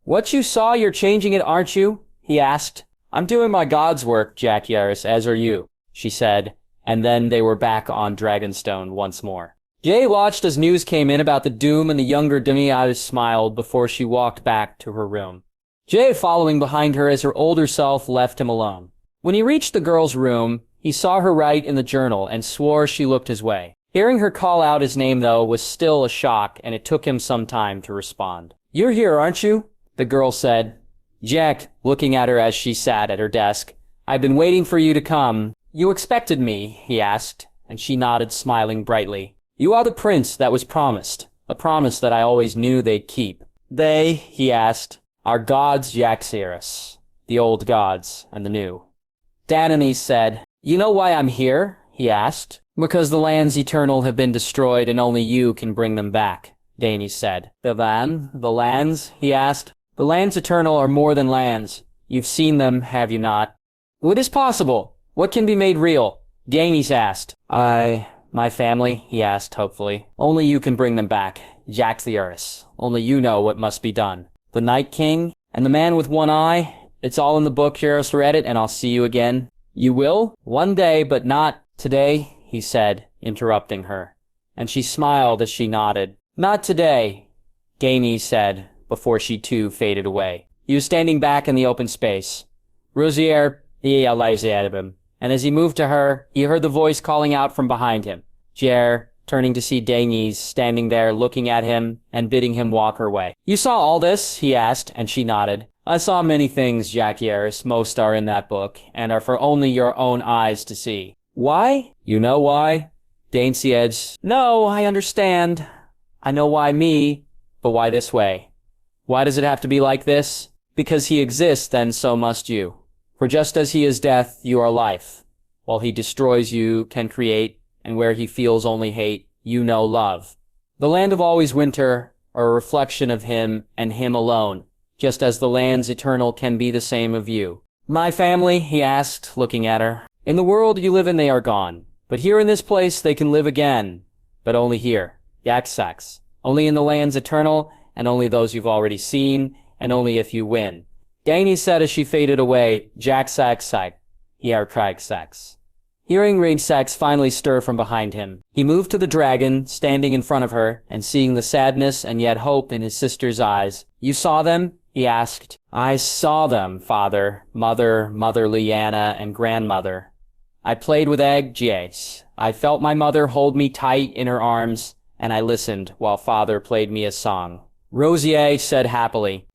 What you saw, you're changing it, aren't you? He asked. I'm doing my god's work, Jack Yaris, as are you, she said, and then they were back on Dragonstone once more. Jay watched as news came in about the doom, and the younger Daenerys smiled before she walked back to her room. Jay following behind her as her older self left him alone. When he reached the girl's room, he saw her write in the journal and swore she looked his way. Hearing her call out his name, though, was still a shock, and it took him some time to respond. You're here, aren't you? The girl said. Jack, looking at her as she sat at her desk. I've been waiting for you to come. You expected me, he asked, and she nodded, smiling brightly. You are the prince that was promised, a promise that I always knew they'd keep. They, he asked, are gods, Jaehaerys, the old gods and the new. Daenerys said, You know why I'm here? He asked. Because the lands eternal have been destroyed and only you can bring them back, Daenerys said. The lands? He asked. The lands eternal are more than lands. You've seen them, have you not? What is possible? What can be made real? Daenerys asked. My family, he asked hopefully. Only you can bring them back, Jaehaerys. Only you know what must be done. The Night King and the man with one eye? It's all in the book, Jaehaerys read it, and I'll see you again. You will? One day, but not today, he said, interrupting her. And she smiled as she nodded. Not today, Daenerys said, before she too faded away. He was standing back in the open space. Rhaegar, and as he moved to her, he heard the voice calling out from behind him. Jaehaerys, turning to see Daenerys standing there looking at him and bidding him walk her way. You saw all this? He asked, and she nodded. I saw many things, Jaehaerys. Most are in that book, and are for only your own eyes to see. Why? You know why? Daenerys edged. No, I understand. I know why me, but why this way? Why does it have to be like this? Because he exists, then so must you. For just as he is death, you are life. While he destroys, you can create, and where he feels only hate, you know love. The land of always winter are a reflection of him and him alone, just as the lands eternal can be the same of you. My family, he asked, looking at her. In the world you live in they are gone, but here in this place they can live again. But only here, Jaehaerys. Only in the lands eternal, and only those you've already seen, and only if you win. Daenerys said as she faded away, Jaehaerys. Hearing Rhaegar finally stir from behind him, he moved to the dragon, standing in front of her, and seeing the sadness and yet hope in his sister's eyes. You saw them? He asked. I saw them, father, mother, Lyanna, and grandmother. I played with Jace. I felt my mother hold me tight in her arms, and I listened while father played me a song. Rosier said happily,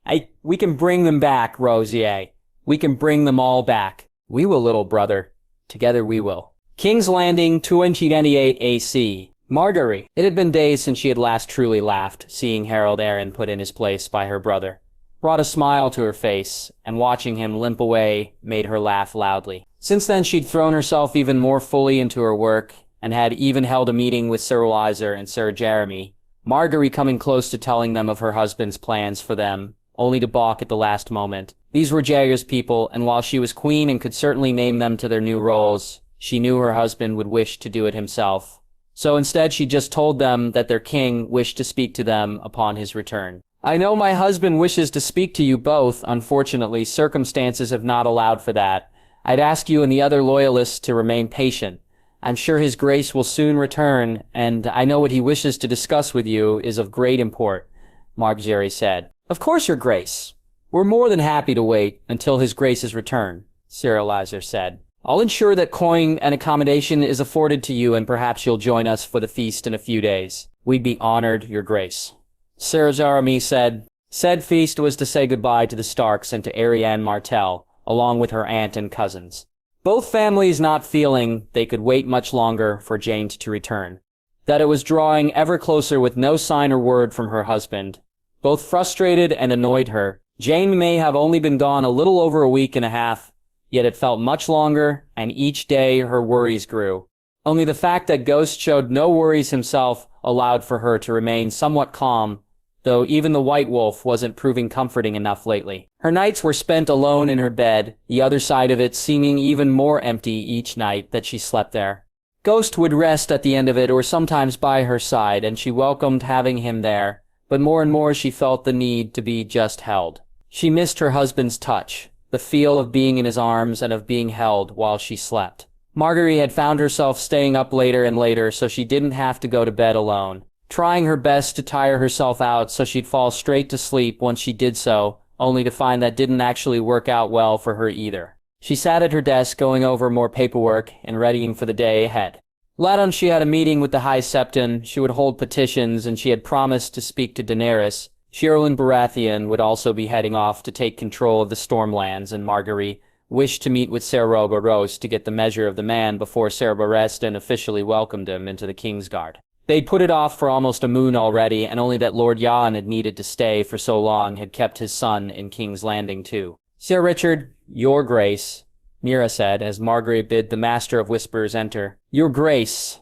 We can bring them back, Rosier. We can bring them all back. We will, little brother. Together we will. King's Landing, 228 AC. Marguerite. It had been days since she had last truly laughed, seeing Harold Arryn put in his place by her brother. Brought a smile to her face, and watching him limp away made her laugh loudly. Since then she'd thrown herself even more fully into her work, and had even held a meeting with Sir Lizer and Sir Jeremy, Marguerite coming close to telling them of her husband's plans for them, only to balk at the last moment. These were Jaehaerys' people, and while she was queen and could certainly name them to their new roles, she knew her husband would wish to do it himself. So instead she just told them that their king wished to speak to them upon his return. I know my husband wishes to speak to you both. Unfortunately, circumstances have not allowed for that. I'd ask you and the other loyalists to remain patient. I'm sure his grace will soon return, and I know what he wishes to discuss with you is of great import, Marguerite said. Of course, your grace. We're more than happy to wait until his grace's return, Sir Lizer said. I'll ensure that coin and accommodation is afforded to you, and perhaps you'll join us for the feast in a few days. We'd be honored, your grace. Sir Jeremy said. Said feast was to say goodbye to the Starks and to Arianne Martell, along with her aunt and cousins. Both families not feeling they could wait much longer for Jane to return. That it was drawing ever closer with no sign or word from her husband. Both frustrated and annoyed her. Jane may have only been gone a little over a week and a half, yet it felt much longer, and each day her worries grew. Only the fact that Ghost showed no worries himself allowed for her to remain somewhat calm, though even the White Wolf wasn't proving comforting enough lately. Her nights were spent alone in her bed, the other side of it seeming even more empty each night that she slept there. Ghost would rest at the end of it or sometimes by her side, and she welcomed having him there, but more and more she felt the need to be just held. She missed her husband's touch, the feel of being in his arms and of being held while she slept. Marguerite had found herself staying up later and later so she didn't have to go to bed alone, trying her best to tire herself out so she'd fall straight to sleep once she did so, only to find that didn't actually work out well for her either. She sat at her desk going over more paperwork and readying for the day ahead. Later she had a meeting with the High Septon, she would hold petitions, and she had promised to speak to Daenerys. Tyrell Baratheon would also be heading off to take control of the Stormlands, and Marguerite wished to meet with Ser Ros to get the measure of the man before Ser Barristan officially welcomed him into the Kingsguard. They'd put it off for almost a moon already, and only that Lord Jan had needed to stay for so long had kept his son in King's Landing too. Sir Richard, your grace, Mira said as Marguerite bid the Master of Whispers enter. Your grace,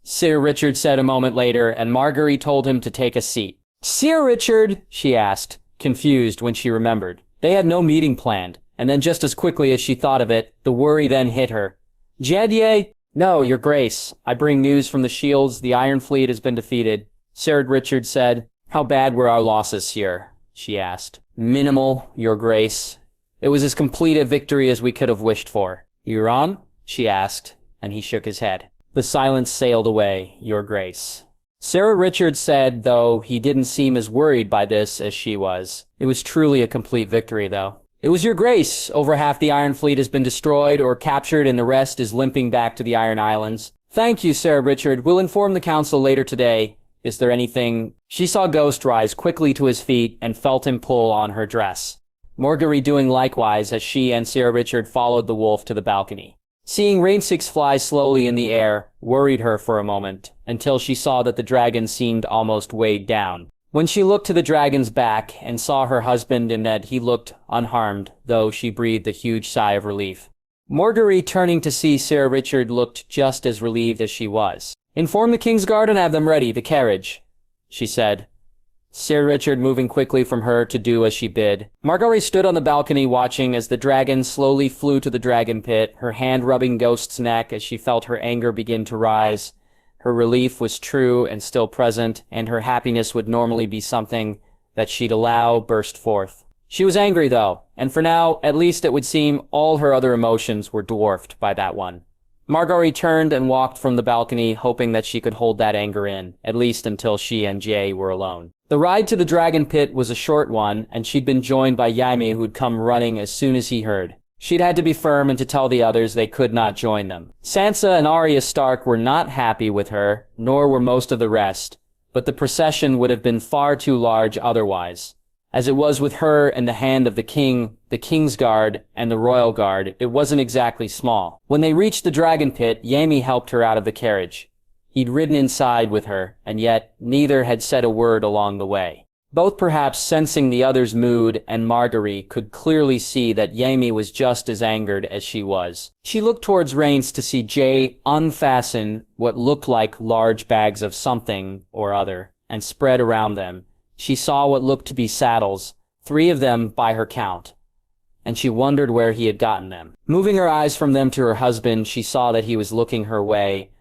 Sir Richard said a moment later, and Marguerite told him to take a seat. Sir Richard, she asked, confused when she remembered. They had no meeting planned, and then just as quickly as she thought of it, the worry then hit her. Jedier? No, your grace. I bring news from the Shields. The Iron Fleet has been defeated. Sir Richard said. How bad were our losses here? She asked. Minimal, your grace. It was as complete a victory as we could have wished for. Euron? She asked, and he shook his head. The silence sailed away, your grace. Sir Richard said, though he didn't seem as worried by this as she was. It was truly a complete victory, though. It was your grace. Over half the Iron Fleet has been destroyed or captured, and the rest is limping back to the Iron Islands. Thank you, Sir Richard. We'll inform the council later today. Is there anything? She saw Ghost rise quickly to his feet and felt him pull on her dress. Marguerite doing likewise as she and Sir Richard followed the wolf to the balcony. Seeing Rain-6 fly slowly in the air worried her for a moment, until she saw that the dragon seemed almost weighed down. When she looked to the dragon's back and saw her husband and that he looked unharmed, though she breathed a huge sigh of relief. Marguerite, turning to see Sir Richard, looked just as relieved as she was. Inform the Kingsguard and have them ready, the carriage, she said. Sir Richard moving quickly from her to do as she bid. Marguerite stood on the balcony watching as the dragon slowly flew to the dragon pit, her hand rubbing Ghost's neck as she felt her anger begin to rise. Her relief was true and still present, and her happiness would normally be something that she'd allow burst forth. She was angry, though, and for now, at least it would seem, all her other emotions were dwarfed by that one. Marguerite turned and walked from the balcony, hoping that she could hold that anger in, at least until she and Jay were alone. The ride to the dragon pit was a short one, and she'd been joined by Jaime, who'd come running as soon as he heard. She'd had to be firm and to tell the others they could not join them. Sansa and Arya Stark were not happy with her, nor were most of the rest, but the procession would have been far too large otherwise. As it was with her and the hand of the king, the Kingsguard, and the Royal Guard, it wasn't exactly small. When they reached the dragon pit, Jaime helped her out of the carriage. He'd ridden inside with her, and yet neither had said a word along the way. Both perhaps sensing the other's mood, and Marguerite could clearly see that Jaime was just as angered as she was. She looked towards Rains to see Jay unfasten what looked like large bags of something or other, and spread around them. She saw what looked to be saddles, 3 of them by her count, and she wondered where he had gotten them. Moving her eyes from them to her husband, she saw that he was looking her way,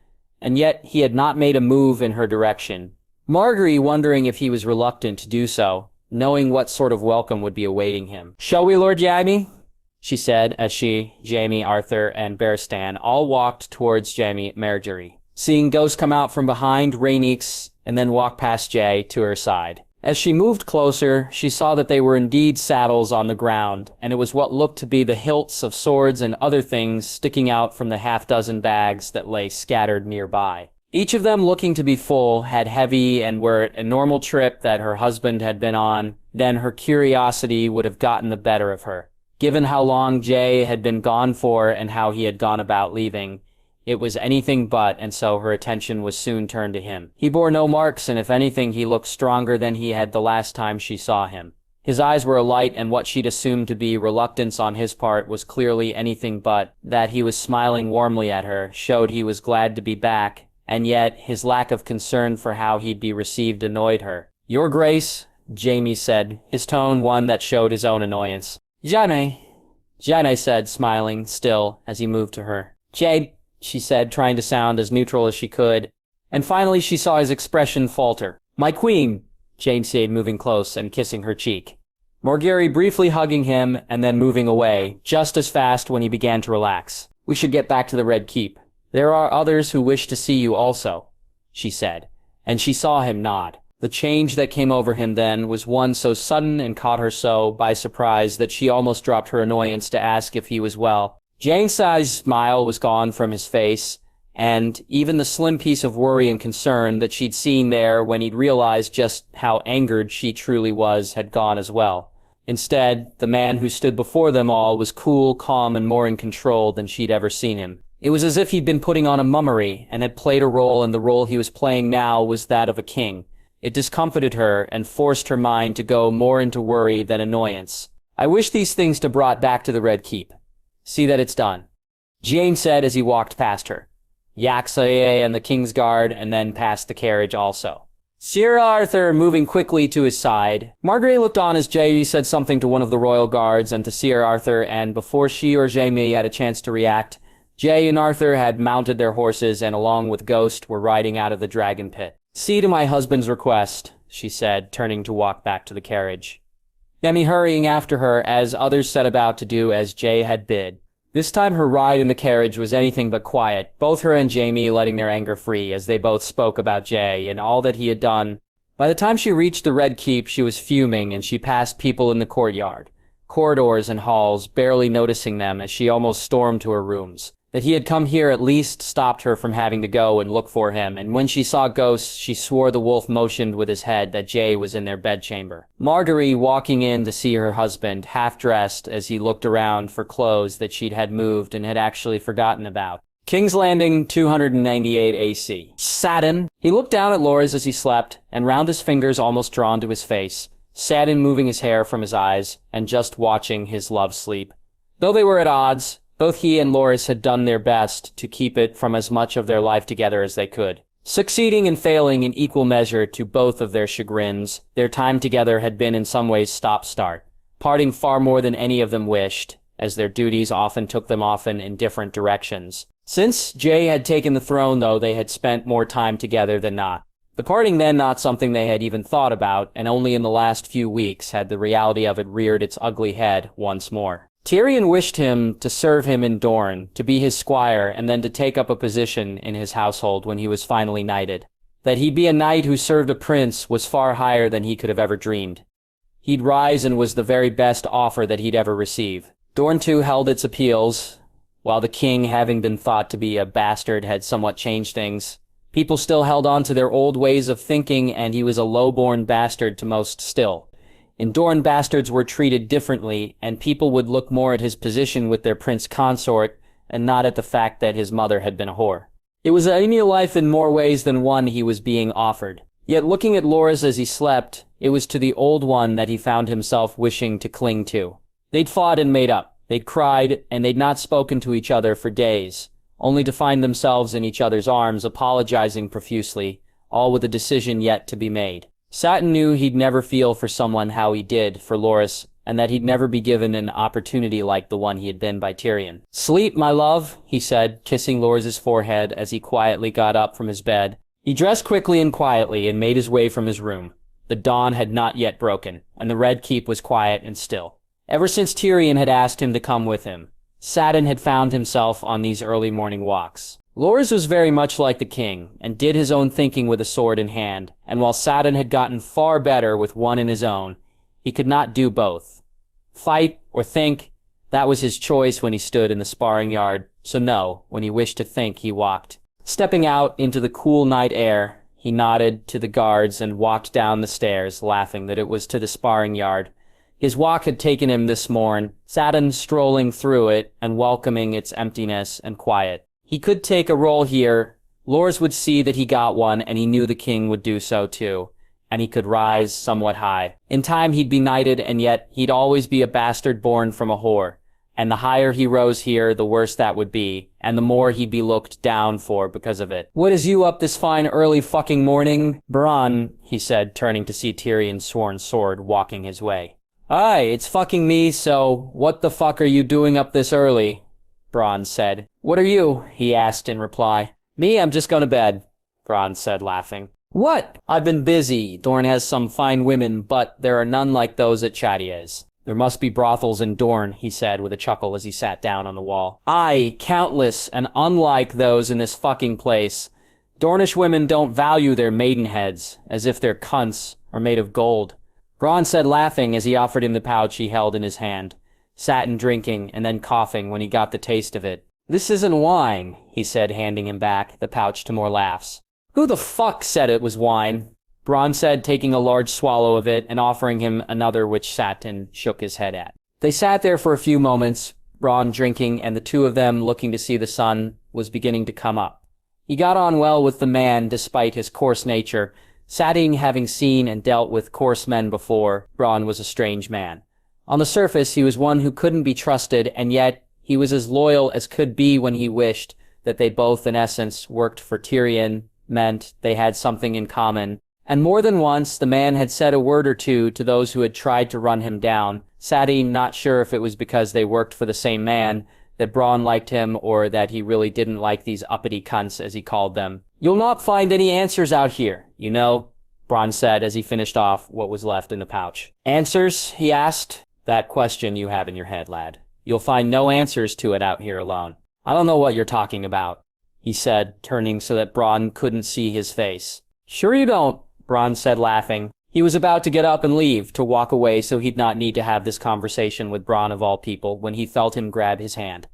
and yet he had not made a move in her direction. Marguerite wondering if he was reluctant to do so, knowing what sort of welcome would be awaiting him. Shall we, Lord Jaime? She said as she, Jaime, Arthur, and Barristan all walked towards Jaime Marguerite. Seeing Ghost come out from behind Rainix and then walk past Jay to her side. As she moved closer, she saw that they were indeed saddles on the ground, and it was what looked to be the hilts of swords and other things sticking out from the half-dozen bags that lay scattered nearby. Each of them looking to be full, had heavy and were a normal trip that her husband had been on, then her curiosity would have gotten the better of her. Given how long Jay had been gone for and how he had gone about leaving, it was anything but, and so her attention was soon turned to him. He bore no marks, and if anything, he looked stronger than he had the last time she saw him. His eyes were alight, and what she'd assumed to be reluctance on his part was clearly anything but. That he was smiling warmly at her showed he was glad to be back, and yet his lack of concern for how he'd be received annoyed her. Your Grace, Jaime said, his tone one that showed his own annoyance. Jaime said, smiling still as he moved to her. Jade, she said, trying to sound as neutral as she could, and finally she saw his expression falter. My queen, Jane said, moving close and kissing her cheek. Marguerite briefly hugging him and then moving away, just as fast when he began to relax. We should get back to the Red Keep. There are others who wish to see you also, she said, and she saw him nod. The change that came over him then was one so sudden and caught her so by surprise that she almost dropped her annoyance to ask if he was well. Jane's smile was gone from his face, and even the slim piece of worry and concern that she'd seen there when he'd realized just how angered she truly was had gone as well. Instead, the man who stood before them all was cool, calm, and more in control than she'd ever seen him. It was as if he'd been putting on a mummery and had played a role, and the role he was playing now was that of a king. It discomfited her and forced her mind to go more into worry than annoyance. "I wish these things to brought back to the Red Keep. See that it's done," Jaime said as he walked past her. Usse and the Kingsguard, and then past the carriage also. Sir Arthur moving quickly to his side. Margaery looked on as Jaime said something to one of the royal guards and to Sir Arthur, and before she or Jaime had a chance to react, Jay and Arthur had mounted their horses and along with Ghost were riding out of the dragon pit. "See to my husband's request," she said, turning to walk back to the carriage. Jaime hurrying after her as others set about to do as Jay had bid. This time her ride in the carriage was anything but quiet, both her and Jaime letting their anger free as they both spoke about Jay and all that he had done. By the time she reached the Red Keep, she was fuming and she passed people in the courtyard, corridors and halls, barely noticing them as she almost stormed to her rooms. That he had come here at least stopped her from having to go and look for him, and when she saw Ghosts, she swore the wolf motioned with his head that Jay was in their bedchamber. Margaery walking in to see her husband, half-dressed as he looked around for clothes that she'd had moved and had actually forgotten about. King's Landing, 298 AC. Satin. He looked down at Loras as he slept, and round his fingers almost drawn to his face, Satin moving his hair from his eyes, and just watching his love sleep. Though they were at odds, both he and Loras had done their best to keep it from as much of their life together as they could. Succeeding and failing in equal measure to both of their chagrins, their time together had been in some ways stop-start, parting far more than any of them wished, as their duties often took them in different directions. Since Jay had taken the throne, though, they had spent more time together than not. The parting then not something they had even thought about, and only in the last few weeks had the reality of it reared its ugly head once more. Tyrion wished him to serve him in Dorne, to be his squire, and then to take up a position in his household when he was finally knighted. That he'd be a knight who served a prince was far higher than he could have ever dreamed. He'd rise and was the very best offer that he'd ever receive. Dorne too held its appeals. While the king, having been thought to be a bastard, had somewhat changed things, people still held on to their old ways of thinking, and he was a low-born bastard to most still. In Dorne, bastards were treated differently, and people would look more at his position with their prince consort and not at the fact that his mother had been a whore. It was a new life in more ways than one he was being offered. Yet looking at Loras as he slept, it was to the old one that he found himself wishing to cling to. They'd fought and made up. They'd cried, and they'd not spoken to each other for days, only to find themselves in each other's arms, apologizing profusely, all with a decision yet to be made. Satin knew he'd never feel for someone how he did for Loras, and that he'd never be given an opportunity like the one he had been by Tyrion. "Sleep, my love," he said, kissing Loras's forehead as he quietly got up from his bed. He dressed quickly and quietly and made his way from his room. The dawn had not yet broken, and the Red Keep was quiet and still. Ever since Tyrion had asked him to come with him, Satin had found himself on these early morning walks. Loras was very much like the king, and did his own thinking with a sword in hand, and while Satin had gotten far better with one in his own, he could not do both. Fight or think, that was his choice when he stood in the sparring yard, so no, when he wished to think, he walked. Stepping out into the cool night air, he nodded to the guards and walked down the stairs, laughing that it was to the sparring yard. His walk had taken him this morn, Satin strolling through it and welcoming its emptiness and quiet. He could take a role here. Loras would see that he got one, and he knew the king would do so too, and he could rise somewhat high. In time he'd be knighted, and yet he'd always be a bastard born from a whore, and the higher he rose here, the worse that would be, and the more he'd be looked down for because of it. "What is you up this fine early fucking morning, Bronn?" he said, turning to see Tyrion's sworn sword walking his way. "Aye, it's fucking me, so what the fuck are you doing up this early?" Bronn said. "What are you?" he asked in reply. "Me, I'm just going to bed," Bronn said, laughing. "What?" "I've been busy. Dorne has some fine women, but there are none like those at Chadier's." "There must be brothels in Dorne," he said with a chuckle as he sat down on the wall. "Aye, countless, and unlike those in this fucking place. Dornish women don't value their maidenheads, as if their cunts are made of gold." Bronn said, laughing as he offered him the pouch he held in his hand. Satin drinking and then coughing when he got the taste of it. This isn't wine, he said, handing him back the pouch to more laughs. Who the fuck said it was wine? Bronn said, taking a large swallow of it and offering him another, which Satin shook his head at. They sat there for a few moments, Bronn drinking and the two of them looking to see the sun was beginning to come up. He got on well with the man despite his coarse nature. Satin, having seen and dealt with coarse men before, Bronn was a strange man. On the surface, he was one who couldn't be trusted, and yet he was as loyal as could be when he wished that they both, in essence, worked for Tyrion, meant they had something in common. And more than once, the man had said a word or two to those who had tried to run him down, Satin not sure if it was because they worked for the same man, that Bronn liked him, or that he really didn't like these uppity cunts, as he called them. You'll not find any answers out here, you know, Bronn said as he finished off what was left in the pouch. Answers? He asked. That question you have in your head, lad. You'll find no answers to it out here alone. I don't know what you're talking about, he said, turning so that Bronn couldn't see his face. Sure you don't, Bronn said, laughing. He was about to get up and leave, to walk away so he'd not need to have this conversation with Bronn of all people, when he felt him grab his hand.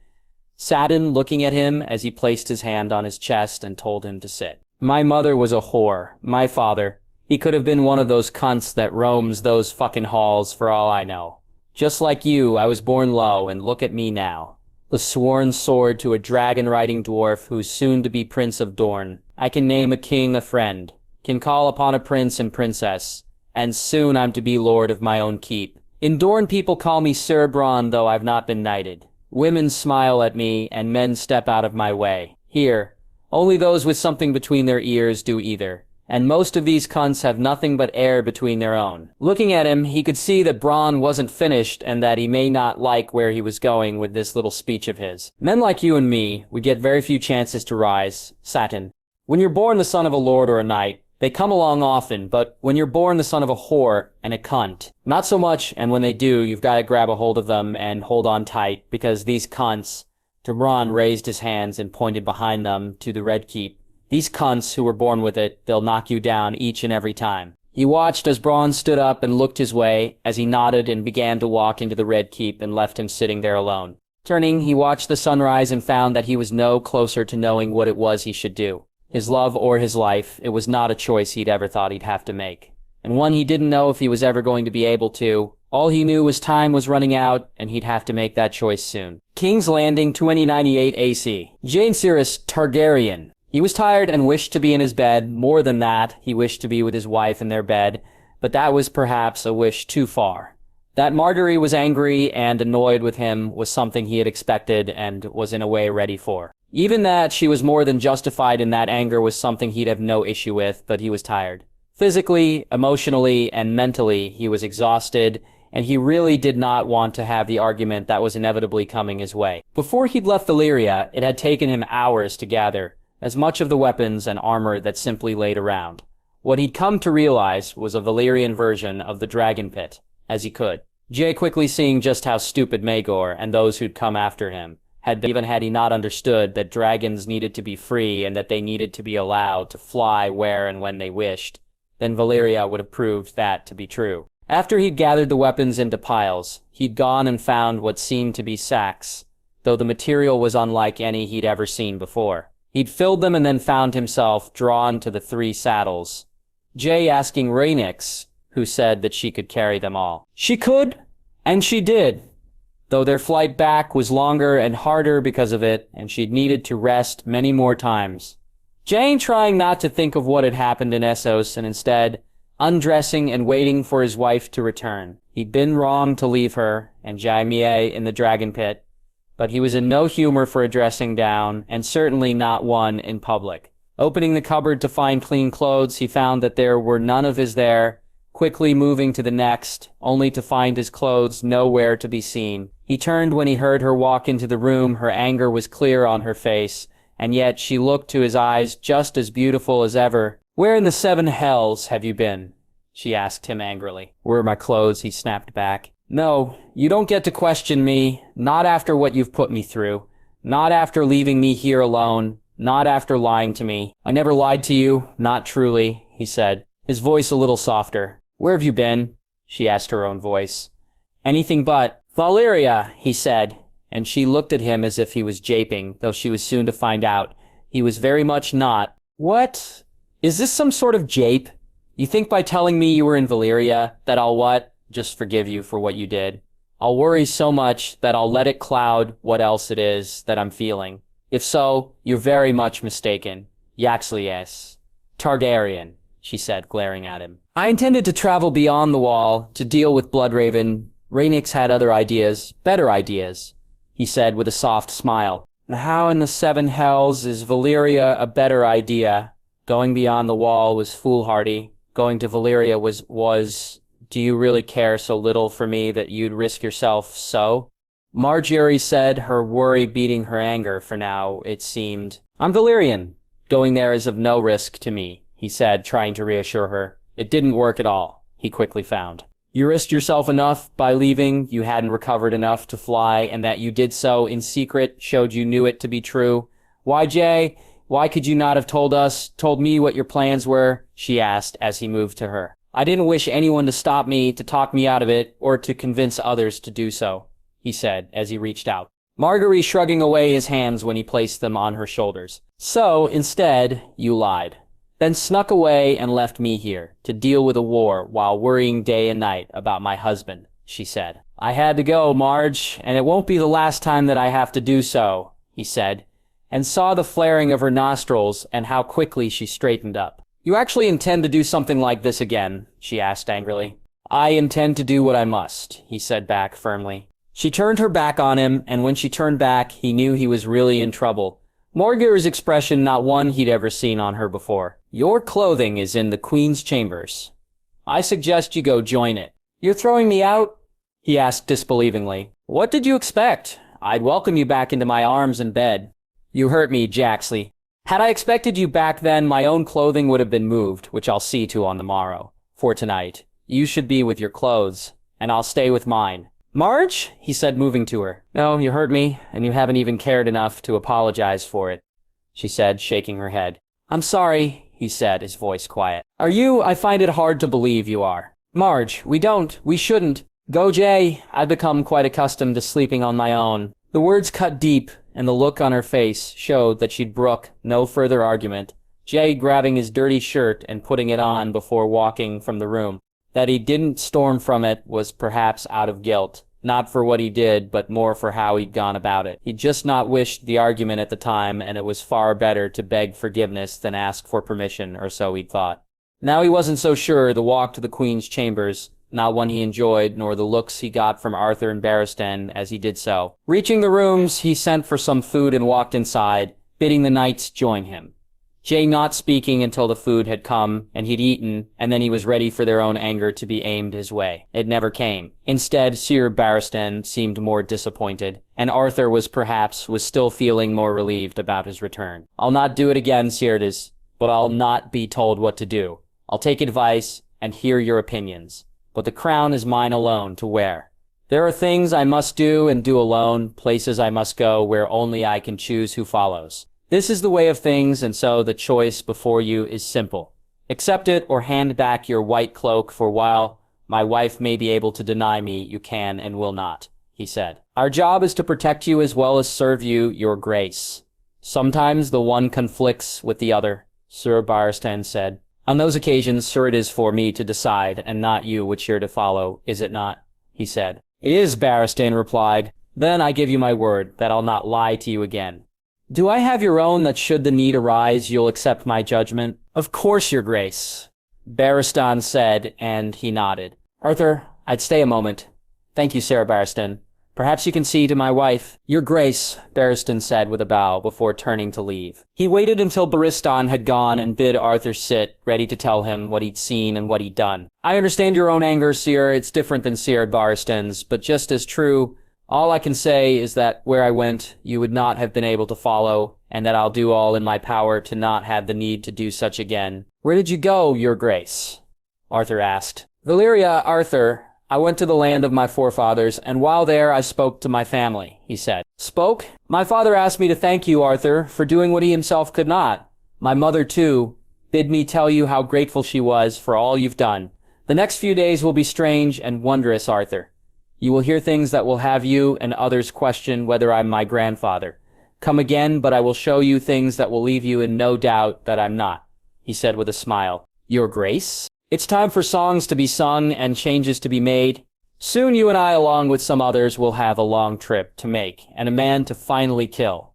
Satin looking at him as he placed his hand on his chest and told him to sit. My mother was a whore. My father. He could have been one of those cunts that roams those fucking halls for all I know. Just like you, I was born low, and look at me now. The sworn sword to a dragon-riding dwarf who's soon to be Prince of Dorne. I can name a king a friend, can call upon a prince and princess, and soon I'm to be lord of my own keep. In Dorne people call me Sir Bronn, though I've not been knighted. Women smile at me, and men step out of my way. Here, only those with something between their ears do either. And most of these cunts have nothing but air between their own. Looking at him, he could see that Bronn wasn't finished and that he may not like where he was going with this little speech of his. Men like you and me, we get very few chances to rise, Satin. When you're born the son of a lord or a knight, they come along often, but when you're born the son of a whore and a cunt, not so much, and when they do, you've got to grab a hold of them and hold on tight, because these cunts, Bronn raised his hands and pointed behind them to the Red Keep. These cunts who were born with it, they'll knock you down each and every time. He watched as Bronn stood up and looked his way, as he nodded and began to walk into the Red Keep and left him sitting there alone. Turning, he watched the sunrise and found that he was no closer to knowing what it was he should do. His love or his life, it was not a choice he'd ever thought he'd have to make. And one he didn't know if he was ever going to be able to. All he knew was time was running out, and he'd have to make that choice soon. King's Landing, 2098 AC. Jaehaerys Targaryen. He was tired and wished to be in his bed. More than that, he wished to be with his wife in their bed, but that was perhaps a wish too far. That Margaery was angry and annoyed with him was something he had expected and was in a way ready for. Even that she was more than justified in that anger was something he'd have no issue with, but he was tired. Physically, emotionally, and mentally, he was exhausted, and he really did not want to have the argument that was inevitably coming his way. Before he'd left Valyria, it had taken him hours to gather as much of the weapons and armor that simply laid around. What he'd come to realize was a Valyrian version of the Dragon Pit, as he could. Jay quickly seeing just how stupid Maegor and those who'd come after him had been, even had he not understood that dragons needed to be free and that they needed to be allowed to fly where and when they wished, then Valyria would have proved that to be true. After he'd gathered the weapons into piles, he'd gone and found what seemed to be sacks, though the material was unlike any he'd ever seen before. He'd filled them and then found himself drawn to the 3 saddles, Jay asking Rhaenys, who said that she could carry them all. She could, and she did, though their flight back was longer and harder because of it, and she'd needed to rest many more times. Jane trying not to think of what had happened in Essos and instead undressing and waiting for his wife to return. He'd been wrong to leave her and Jaime in the Dragon Pit, but he was in no humor for a dressing down, and certainly not one in public. Opening the cupboard to find clean clothes, he found that there were none of his there, quickly moving to the next, only to find his clothes nowhere to be seen. He turned when he heard her walk into the room. Her anger was clear on her face, and yet she looked to his eyes just as beautiful as ever. Where in the 7 hells have you been? She asked him angrily. Where are my clothes? He snapped back. No, you don't get to question me, not after what you've put me through, not after leaving me here alone, not after lying to me. I never lied to you, not truly, he said, his voice a little softer. Where have you been? She asked her own voice. Anything but. Valyria, he said, and she looked at him as if he was japing, though she was soon to find out he was very much not. What? Is this some sort of jape? You think by telling me you were in Valyria that I'll what? Just forgive you for what you did. I'll worry so much that I'll let it cloud what else it is that I'm feeling. If so, you're very much mistaken. Yaxley, yes. Targaryen, she said, glaring at him. I intended to travel beyond the wall to deal with Bloodraven. Rhaenys had other ideas, better ideas, he said with a soft smile. How in the seven hells is Valyria a better idea? Going beyond the wall was foolhardy. Going to Valyria was... Do you really care so little for me that you'd risk yourself so? Marjorie said, her worry beating her anger for now, it seemed. I'm Valyrian. Going there is of no risk to me, he said, trying to reassure her. It didn't work at all, he quickly found. You risked yourself enough by leaving, you hadn't recovered enough to fly, and that you did so in secret showed you knew it to be true. Why, Jay? Why could you not have told me what your plans were? She asked as he moved to her. I didn't wish anyone to stop me, to talk me out of it, or to convince others to do so, he said as he reached out. Marguerite shrugging away his hands when he placed them on her shoulders. So, instead, you lied. Then snuck away and left me here to deal with a war while worrying day and night about my husband, she said. I had to go, Marge, and it won't be the last time that I have to do so, he said, and saw the flaring of her nostrils and how quickly she straightened up. You actually intend to do something like this again? She asked angrily. I intend to do what I must, he said back firmly. She turned her back on him, and when she turned back, he knew he was really in trouble. Morgir's expression not one he'd ever seen on her before. Your clothing is in the Queen's chambers. I suggest you go join it. You're throwing me out? He asked disbelievingly. What did you expect? I'd welcome you back into my arms and bed. You hurt me, Jaxley. Had I expected you back then, my own clothing would have been moved, which I'll see to on the morrow. For tonight, you should be with your clothes, and I'll stay with mine. Marge? He said, moving to her. No, you hurt me, and you haven't even cared enough to apologize for it, she said, shaking her head. I'm sorry, he said, his voice quiet. Are you? I find it hard to believe you are. Marge, we shouldn't. Go, Jay. I've become quite accustomed to sleeping on my own. The words cut deep, and the look on her face showed that she'd brook no further argument, Jay grabbing his dirty shirt and putting it on before walking from the room. That he didn't storm from it was perhaps out of guilt, not for what he did, but more for how he'd gone about it. He'd just not wished the argument at the time, and it was far better to beg forgiveness than ask for permission, or so he'd thought. Now he wasn't so sure the walk to the Queen's chambers, not one he enjoyed, nor the looks he got from Arthur and Barristan as he did so. Reaching the rooms, he sent for some food and walked inside, bidding the knights join him. Jay not speaking until the food had come, and he'd eaten, and then he was ready for their own anger to be aimed his way. It never came. Instead, Sir Barristan seemed more disappointed, and Arthur was still feeling more relieved about his return. I'll not do it again, Cyrdas, but I'll not be told what to do. I'll take advice and hear your opinions. But the crown is mine alone to wear. There are things I must do and do alone, places I must go where only I can choose who follows. This is the way of things, and so the choice before you is simple. Accept it or hand back your white cloak, for while my wife may be able to deny me, you can and will not, he said. Our job is to protect you as well as serve you, your grace. Sometimes the one conflicts with the other, Sir Barristan said. On those occasions, sir, it is for me to decide, and not you which you're to follow, is it not? He said. It is, Barristan replied. Then I give you my word that I'll not lie to you again. Do I have your own that should the need arise, you'll accept my judgment? Of course, your grace, Barristan said, and he nodded. Arthur, I'd stay a moment. Thank you, Sir Barristan. Perhaps you can see to my wife. Your grace, Barristan said with a bow before turning to leave. He waited until Barristan had gone and bid Arthur sit, ready to tell him what he'd seen and what he'd done. I understand your own anger, Sir. It's different than Sir Barristan's, but just as true, all I can say is that where I went, you would not have been able to follow, and that I'll do all in my power to not have the need to do such again. Where did you go, your grace? Arthur asked. Valyria, Arthur. I went to the land of my forefathers, and while there I spoke to my family, he said. Spoke? My father asked me to thank you, Arthur, for doing what he himself could not. My mother, too, bid me tell you how grateful she was for all you've done. The next few days will be strange and wondrous, Arthur. You will hear things that will have you and others question whether I'm my grandfather. Come again, but I will show you things that will leave you in no doubt that I'm not," he said with a smile. "Your Grace? It's time for songs to be sung and changes to be made. Soon you and I, along with some others, will have a long trip to make and a man to finally kill.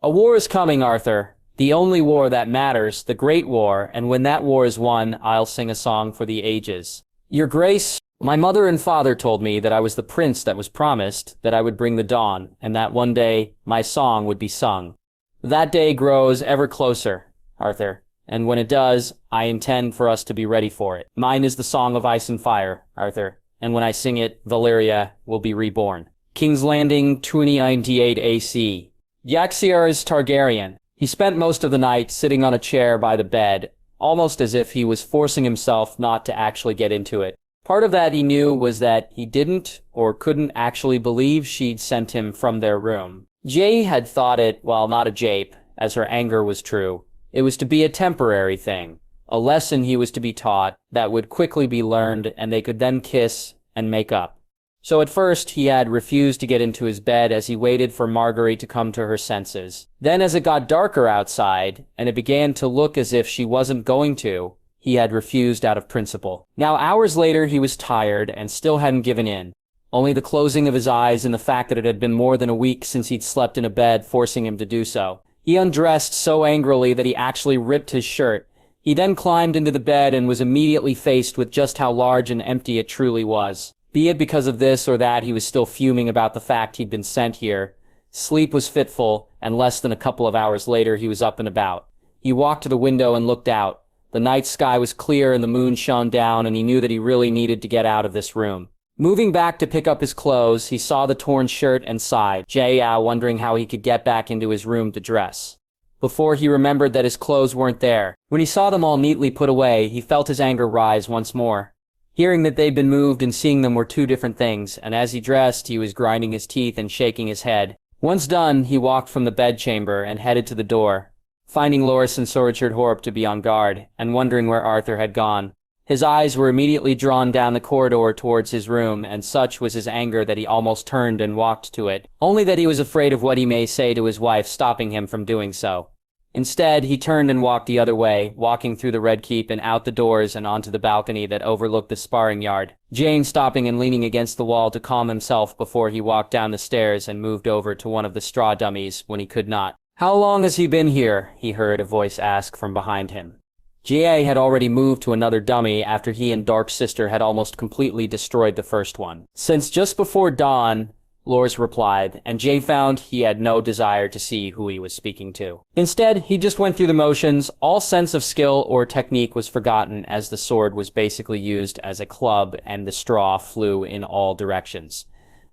A war is coming, Arthur. The only war that matters, the Great War, and when that war is won, I'll sing a song for the ages. Your Grace, my mother and father told me that I was the prince that was promised, that I would bring the dawn, and that one day my song would be sung. That day grows ever closer, Arthur, and when it does, I intend for us to be ready for it. Mine is the song of ice and fire, Arthur, and when I sing it, Valyria will be reborn." King's Landing, 2098 AC. Jaehaerys Targaryen. He spent most of the night sitting on a chair by the bed, almost as if he was forcing himself not to actually get into it. Part of that he knew was that he didn't or couldn't actually believe she'd sent him from their room. Jay had thought it, while not a jape, as her anger was true. It was to be a temporary thing, a lesson he was to be taught that would quickly be learned, and they could then kiss and make up. So at first he had refused to get into his bed as he waited for Margaery to come to her senses. Then as it got darker outside, and it began to look as if she wasn't going to, he had refused out of principle. Now hours later he was tired and still hadn't given in. Only the closing of his eyes and the fact that it had been more than a week since he'd slept in a bed forcing him to do so. He undressed so angrily that he actually ripped his shirt. He then climbed into the bed and was immediately faced with just how large and empty it truly was. Be it because of this or that, he was still fuming about the fact he'd been sent here. Sleep was fitful, and less than a couple of hours later he was up and about. He walked to the window and looked out. The night sky was clear and the moon shone down, and he knew that he really needed to get out of this room. Moving back to pick up his clothes, he saw the torn shirt and sighed, wondering how he could get back into his room to dress. Before he remembered that his clothes weren't there. When he saw them all neatly put away, he felt his anger rise once more. Hearing that they'd been moved and seeing them were two different things, and as he dressed, he was grinding his teeth and shaking his head. Once done, he walked from the bedchamber and headed to the door, finding Loras and Sir Richard Horp to be on guard, and wondering where Arthur had gone. His eyes were immediately drawn down the corridor towards his room, and such was his anger that he almost turned and walked to it, only that he was afraid of what he may say to his wife, stopping him from doing so. Instead, he turned and walked the other way, walking through the Red Keep and out the doors and onto the balcony that overlooked the sparring yard, Jane stopping and leaning against the wall to calm himself before he walked down the stairs and moved over to one of the straw dummies when he could not. "How long has he been here?" he heard a voice ask from behind him. Jay had already moved to another dummy after he and Dark Sister had almost completely destroyed the first one. "Since just before dawn," Loras replied, and Jay found he had no desire to see who he was speaking to. Instead, he just went through the motions. All sense of skill or technique was forgotten as the sword was basically used as a club and the straw flew in all directions.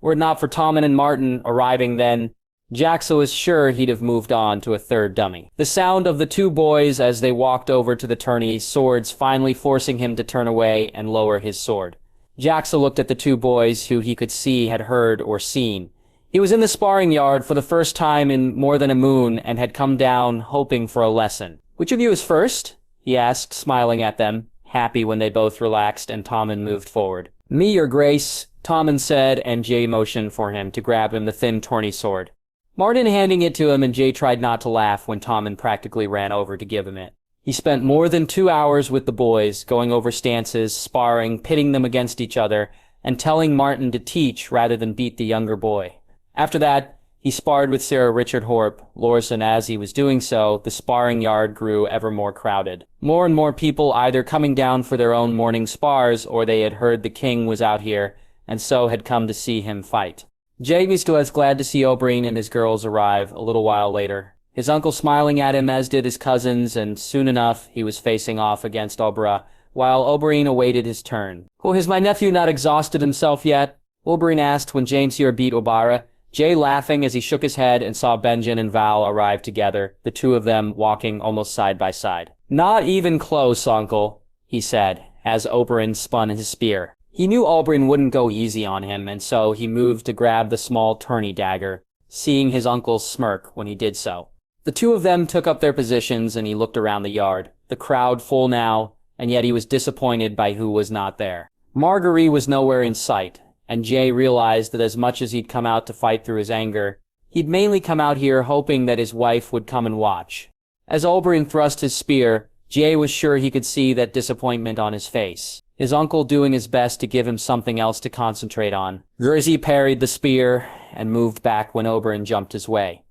Were it not for Tommen and Martin arriving then, Jaxa was sure he'd have moved on to a third dummy. The sound of the two boys as they walked over to the tourney, swords finally forcing him to turn away and lower his sword. Jaxa looked at the two boys who he could see had heard or seen. He was in the sparring yard for the first time in more than a moon and had come down hoping for a lesson. "Which of you is first?" he asked, smiling at them, happy when they both relaxed and Tommen moved forward. "Me, your grace," Tommen said, and Jay motioned for him to grab him the thin tourney sword. Martin handing it to him, and Jay tried not to laugh when Tommen practically ran over to give him it. He spent more than 2 hours with the boys, going over stances, sparring, pitting them against each other, and telling Martin to teach rather than beat the younger boy. After that, he sparred with Sir Richard Horp, Loras, and as he was doing so, the sparring yard grew ever more crowded. More and more people either coming down for their own morning spars, or they had heard the king was out here, and so had come to see him fight. Jaime was glad to see Oberyn and his girls arrive a little while later. His uncle smiling at him, as did his cousins, and soon enough he was facing off against Oberyn, while Oberyn awaited his turn. "Oh, has my nephew not exhausted himself yet?" Oberyn asked when Jainseer beat Oberyn, Jay laughing as he shook his head and saw Benjen and Val arrive together, the two of them walking almost side by side. "Not even close, uncle," he said, as Oberyn spun his spear. He knew Oberyn wouldn't go easy on him, and so he moved to grab the small tourney dagger, seeing his uncle's smirk when he did so. The two of them took up their positions, and he looked around the yard, the crowd full now, and yet he was disappointed by who was not there. Margaery was nowhere in sight, and Jay realized that as much as he'd come out to fight through his anger, he'd mainly come out here hoping that his wife would come and watch. As Oberyn thrust his spear, Jay was sure he could see that disappointment on his face. His uncle doing his best to give him something else to concentrate on. Grizzy parried the spear and moved back when Oberyn jumped his way.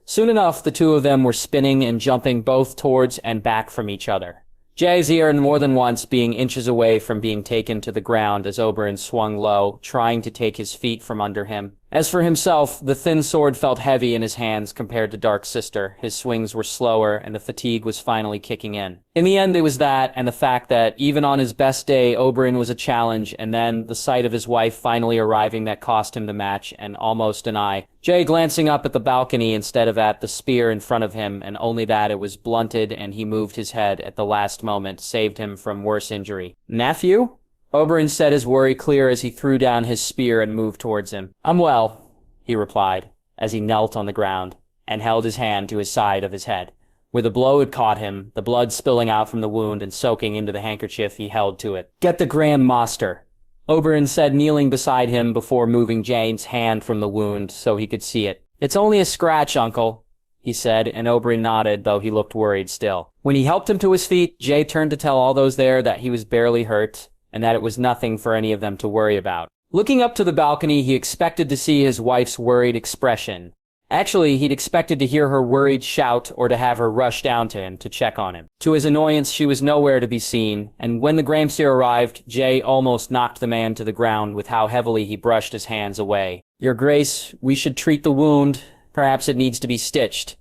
Soon enough, the two of them were spinning and jumping both towards and back from each other. Jay's ear more than once being inches away from being taken to the ground as Oberyn swung low, trying to take his feet from under him. As for himself, the thin sword felt heavy in his hands compared to Dark Sister. His swings were slower, and the fatigue was finally kicking in. In the end, it was that, and the fact that, even on his best day, Oberyn was a challenge, and then the sight of his wife finally arriving that cost him the match, and almost an eye. Jay glancing up at the balcony instead of at the spear in front of him, and only that it was blunted, and he moved his head at the last moment, saved him from worse injury. "Nephew?" Oberyn said his worry clear as he threw down his spear and moved towards him. "I'm well," he replied, as he knelt on the ground, and held his hand to his side of his head, where the blow had caught him, the blood spilling out from the wound and soaking into the handkerchief he held to it. "Get the Grand Master," Oberyn said, kneeling beside him before moving Jane's hand from the wound so he could see it. "It's only a scratch, Uncle," he said, and Oberyn nodded, though he looked worried still. When he helped him to his feet, Jay turned to tell all those there that he was barely hurt, and that it was nothing for any of them to worry about. Looking up to the balcony, he expected to see his wife's worried expression. Actually, he'd expected to hear her worried shout or to have her rush down to him to check on him. To his annoyance, she was nowhere to be seen, and when the Gramseer arrived, Jay almost knocked the man to the ground with how heavily he brushed his hands away. "Your Grace, we should treat the wound. Perhaps it needs to be stitched,"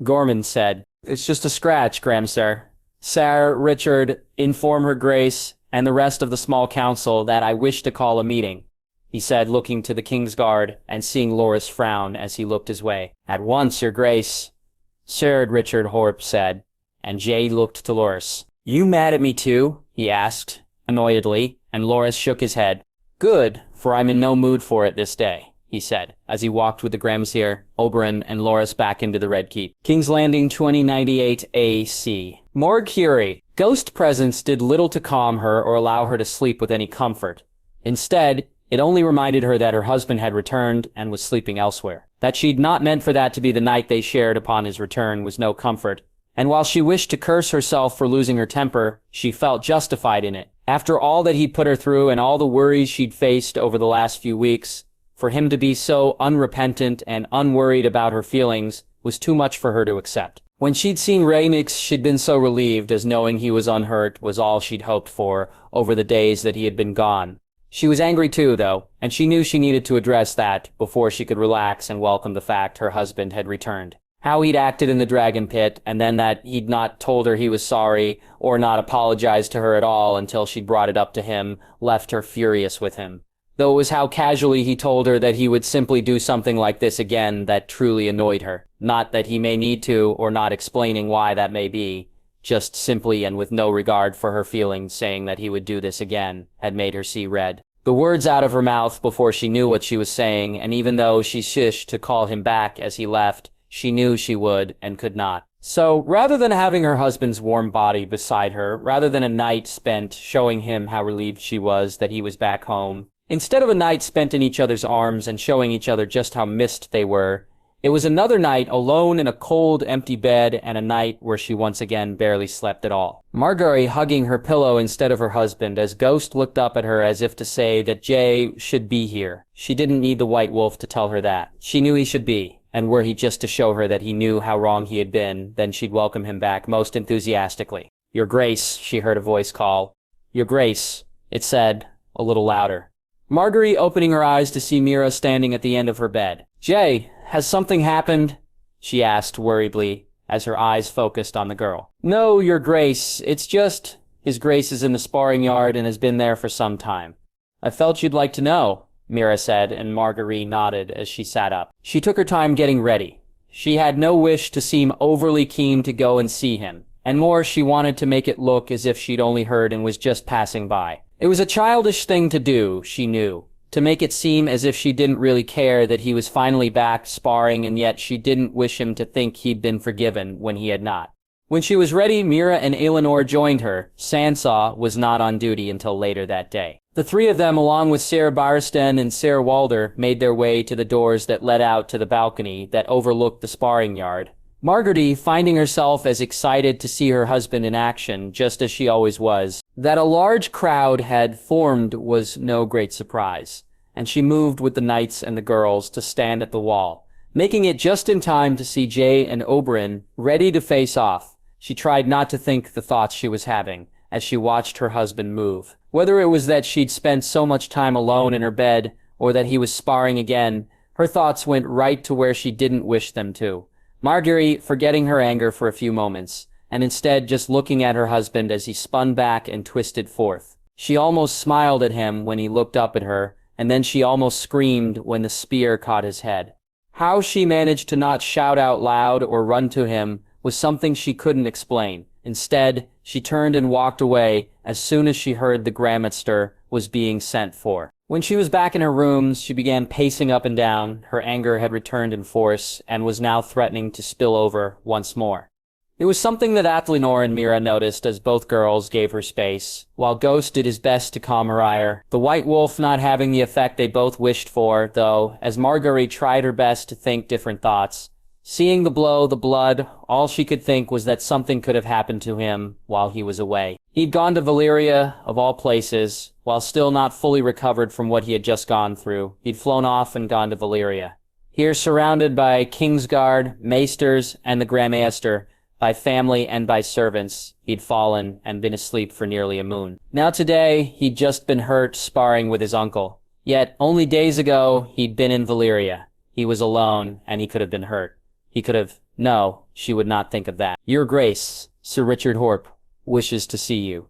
Gorman said. "It's just a scratch, Gramseer. Sir Richard, inform her Grace and the rest of the small council that I wish to call a meeting," he said, looking to the Kingsguard and seeing Loras frown as he looked his way. "At once, Your Grace," Sir Richard Horp said, and Jay looked to Loras. "You mad at me too?" he asked, annoyedly, and Loras shook his head. "Good, for I'm in no mood for it this day," he said, as he walked with the Gramseer, Oberyn, and Loras back into the Red Keep. King's Landing 2098 AC. Morg Curie. Ghost presence did little to calm her or allow her to sleep with any comfort. Instead, it only reminded her that her husband had returned and was sleeping elsewhere. That she'd not meant for that to be the night they shared upon his return was no comfort, and while she wished to curse herself for losing her temper, she felt justified in it. After all that he'd put her through and all the worries she'd faced over the last few weeks, for him to be so unrepentant and unworried about her feelings was too much for her to accept. When she'd seen Reimagined, she'd been so relieved, as knowing he was unhurt was all she'd hoped for over the days that he had been gone. She was angry too, though, and she knew she needed to address that before she could relax and welcome the fact her husband had returned. How he'd acted in the Dragon Pit, and then that he'd not told her he was sorry, or not apologized to her at all until she'd brought it up to him, left her furious with him. Though it was how casually he told her that he would simply do something like this again that truly annoyed her. Not that he may need to, or not explaining why that may be, just simply and with no regard for her feelings saying that he would do this again had made her see red. The words out of her mouth before she knew what she was saying, and even though she shished to call him back as he left, she knew she would and could not. So, rather than having her husband's warm body beside her, rather than a night spent showing him how relieved she was that he was back home, instead of a night spent in each other's arms and showing each other just how missed they were, it was another night alone in a cold, empty bed, and a night where she once again barely slept at all. Margaery hugging her pillow instead of her husband as Ghost looked up at her as if to say that Jay should be here. She didn't need the White Wolf to tell her that. She knew he should be, and were he just to show her that he knew how wrong he had been, then she'd welcome him back most enthusiastically. "Your Grace," she heard a voice call. "Your Grace," it said, a little louder. Margaery opening her eyes to see Mira standing at the end of her bed. "Jay, has something happened?" she asked worriedly, as her eyes focused on the girl. "No, Your Grace, it's just... His Grace is in the sparring yard and has been there for some time." "I felt you'd like to know," Mira said, and Margaery nodded as she sat up. She took her time getting ready. She had no wish to seem overly keen to go and see him, and more, she wanted to make it look as if she'd only heard and was just passing by. It was a childish thing to do, she knew, to make it seem as if she didn't really care that he was finally back sparring, and yet she didn't wish him to think he'd been forgiven when he had not. When she was ready, Mira and Aelinor joined her. Sansa was not on duty until later that day. The three of them, along with Sarah Barristan and Sarah Walder, made their way to the doors that led out to the balcony that overlooked the sparring yard. Margaery, finding herself as excited to see her husband in action, just as she always was, that a large crowd had formed was no great surprise, and she moved with the knights and the girls to stand at the wall, making it just in time to see Jay and Oberyn ready to face off. She tried not to think the thoughts she was having as she watched her husband move. Whether it was that she'd spent so much time alone in her bed, or that he was sparring again, her thoughts went right to where she didn't wish them to. Margaery, forgetting her anger for a few moments, and instead just looking at her husband as he spun back and twisted forth. She almost smiled at him when he looked up at her, and then she almost screamed when the spear caught his head. How she managed to not shout out loud or run to him was something she couldn't explain. Instead, she turned and walked away as soon as she heard the Grandmaster was being sent for. When she was back in her rooms, she began pacing up and down. Her anger had returned in force and was now threatening to spill over once more. It was something that Athenor and Mira noticed as both girls gave her space, while Ghost did his best to calm her ire. The White Wolf not having the effect they both wished for, though, as Margaery tried her best to think different thoughts. Seeing the blow, the blood, all she could think was that something could have happened to him while he was away. He'd gone to Valyria, of all places, while still not fully recovered from what he had just gone through. He'd flown off and gone to Valyria. Here, surrounded by Kingsguard, Maesters, and the Grandmaster, by family and by servants, he'd fallen and been asleep for nearly a moon. Now today, he'd just been hurt sparring with his uncle. Yet, only days ago, he'd been in Valyria. He was alone, and he could have been hurt. He could have... No, she would not think of that. Your Grace, Sir Richard Horpe, wishes to see you.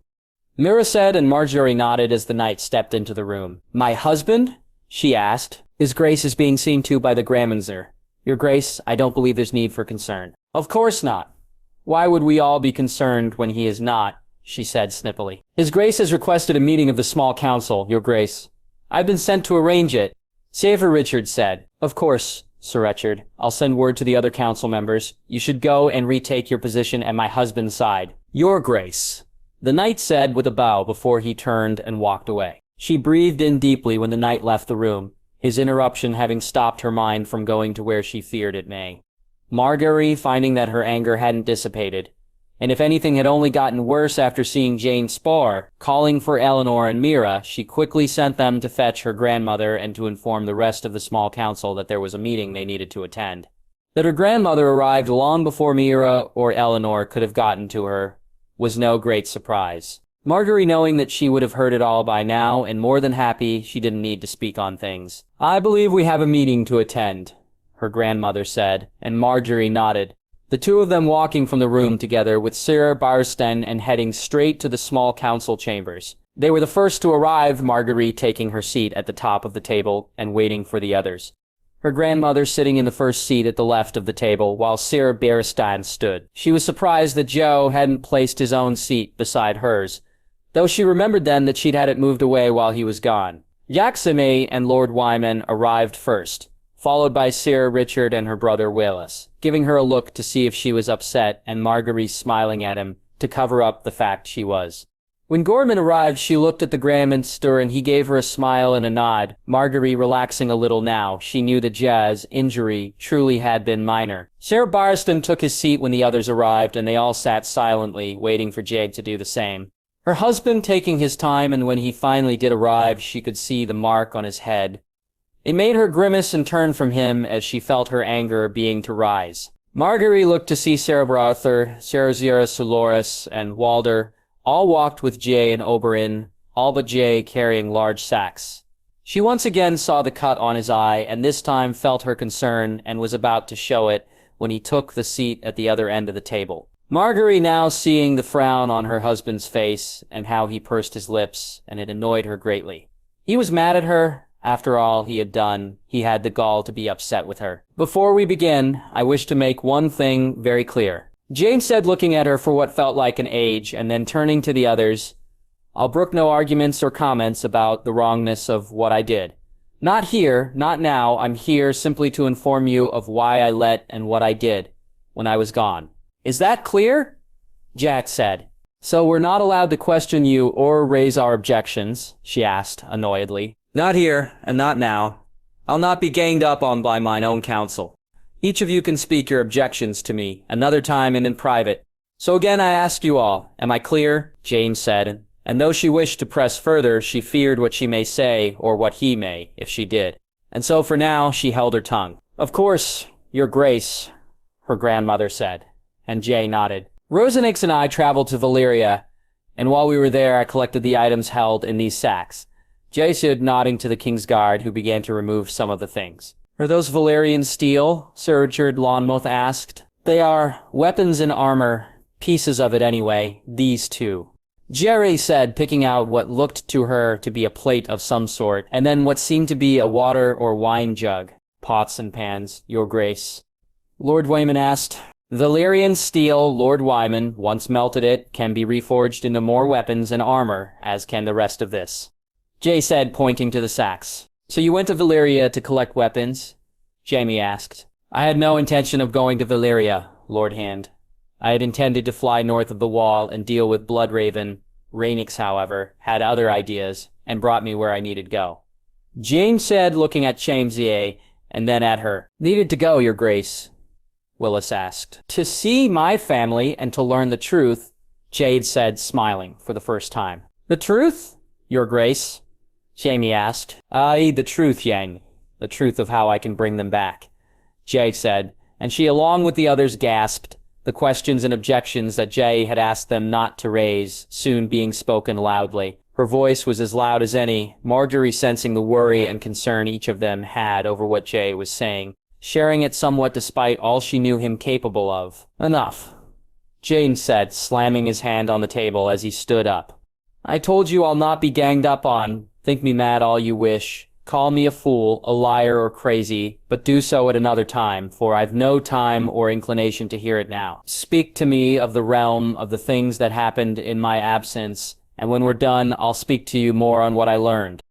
Mira said, and Margaery nodded as the knight stepped into the room. My husband? She asked. His Grace is being seen to by the Grandmaster. Your Grace, I don't believe there's need for concern. Of course not. Why would we all be concerned when he is not? She said snippily. His Grace has requested a meeting of the small council, Your Grace. I've been sent to arrange it. Sir Richard said. Of course, Sir Richard. I'll send word to the other council members. You should go and retake your position at my husband's side. Your Grace. The knight said with a bow before he turned and walked away. She breathed in deeply when the knight left the room, his interruption having stopped her mind from going to where she feared it may. Margaery, finding that her anger hadn't dissipated, and if anything had only gotten worse after seeing Jane spar, calling for Eleanor and Mira, she quickly sent them to fetch her grandmother and to inform the rest of the small council that there was a meeting they needed to attend. That her grandmother arrived long before Mira or Eleanor could have gotten to her was no great surprise. Margaery, knowing that she would have heard it all by now, and more than happy she didn't need to speak on things. I believe we have a meeting to attend, her grandmother said, and Margaery nodded. The two of them walking from the room together with Sarah Barristan and heading straight to the small council chambers. They were the first to arrive, Margaery taking her seat at the top of the table and waiting for the others. Her grandmother sitting in the first seat at the left of the table, while Sarah Barristan stood. She was surprised that Joe hadn't placed his own seat beside hers, though she remembered then that she'd had it moved away while he was gone. Yaxime and Lord Wyman arrived first, followed by Sir Richard and her brother Waelys, giving her a look to see if she was upset, and Margaery smiling at him to cover up the fact she was. When Gorman arrived, she looked at the Grandmaster and he gave her a smile and a nod, Margaery relaxing a little now. She knew that Jaz's injury truly had been minor. Sir Barristan took his seat when the others arrived, and they all sat silently, waiting for Jade to do the same. Her husband taking his time, and when he finally did arrive, she could see the mark on his head. It made her grimace and turn from him as she felt her anger being to rise. Margaery looked to see Sarah Arthur, Sarah Soloris, and Walder. All walked with Jay and Oberyn, all but Jay carrying large sacks. She once again saw the cut on his eye, and this time felt her concern and was about to show it when he took the seat at the other end of the table. Margaery, now seeing the frown on her husband's face and how he pursed his lips, and it annoyed her greatly. He was mad at her. After all he had done, he had the gall to be upset with her. Before we begin, I wish to make one thing very clear. Jane said, looking at her for what felt like an age, and then turning to the others, I'll brook no arguments or comments about the wrongness of what I did. Not here, not now. I'm here simply to inform you of why I let and what I did when I was gone. Is that clear? Jack said. So we're not allowed to question you or raise our objections? She asked, annoyedly. Not here, and not now. I'll not be ganged up on by mine own counsel. Each of you can speak your objections to me, another time and in private. So again I ask you all, am I clear? Jane said, and though she wished to press further, she feared what she may say, or what he may, if she did. And so for now, she held her tongue. Of course, your grace, her grandmother said, and Jay nodded. Rosenix and I traveled to Valyria, and while we were there, I collected the items held in these sacks. Jay stood nodding to the king's guard, who began to remove some of the things. Are those Valyrian steel? Sir Richard Lonmouth asked. They are weapons and armor, pieces of it anyway, these two. Jerry said, picking out what looked to her to be a plate of some sort, and then what seemed to be a water or wine jug. Pots and pans, your grace. Lord Wyman asked, Valyrian steel, Lord Wyman, once melted it, can be reforged into more weapons and armor, as can the rest of this. Jay said, pointing to the sacks. So you went to Valyria to collect weapons? Jaime asked. I had no intention of going to Valyria, Lord Hand. I had intended to fly north of the Wall and deal with Bloodraven. Rhaenix, however, had other ideas and brought me where I needed to go. Jane said, looking at Chamsier, and then at her. Needed to go, your grace, Willis asked. To see my family and to learn the truth, Jade said, smiling for the first time. The truth, your grace? Jaime asked. Aye, the truth, Yang. The truth of how I can bring them back, Jay said, and she along with the others gasped, the questions and objections that Jay had asked them not to raise, soon being spoken loudly. Her voice was as loud as any, Marjorie sensing the worry and concern each of them had over what Jay was saying, sharing it somewhat despite all she knew him capable of. Enough, Jane said, slamming his hand on the table as he stood up. I told you I'll not be ganged up on. Think me mad all you wish. Call me a fool, a liar, or crazy, but do so at another time, for I've no time or inclination to hear it now. Speak to me of the realm, of the things that happened in my absence, and when we're done, I'll speak to you more on what I learned.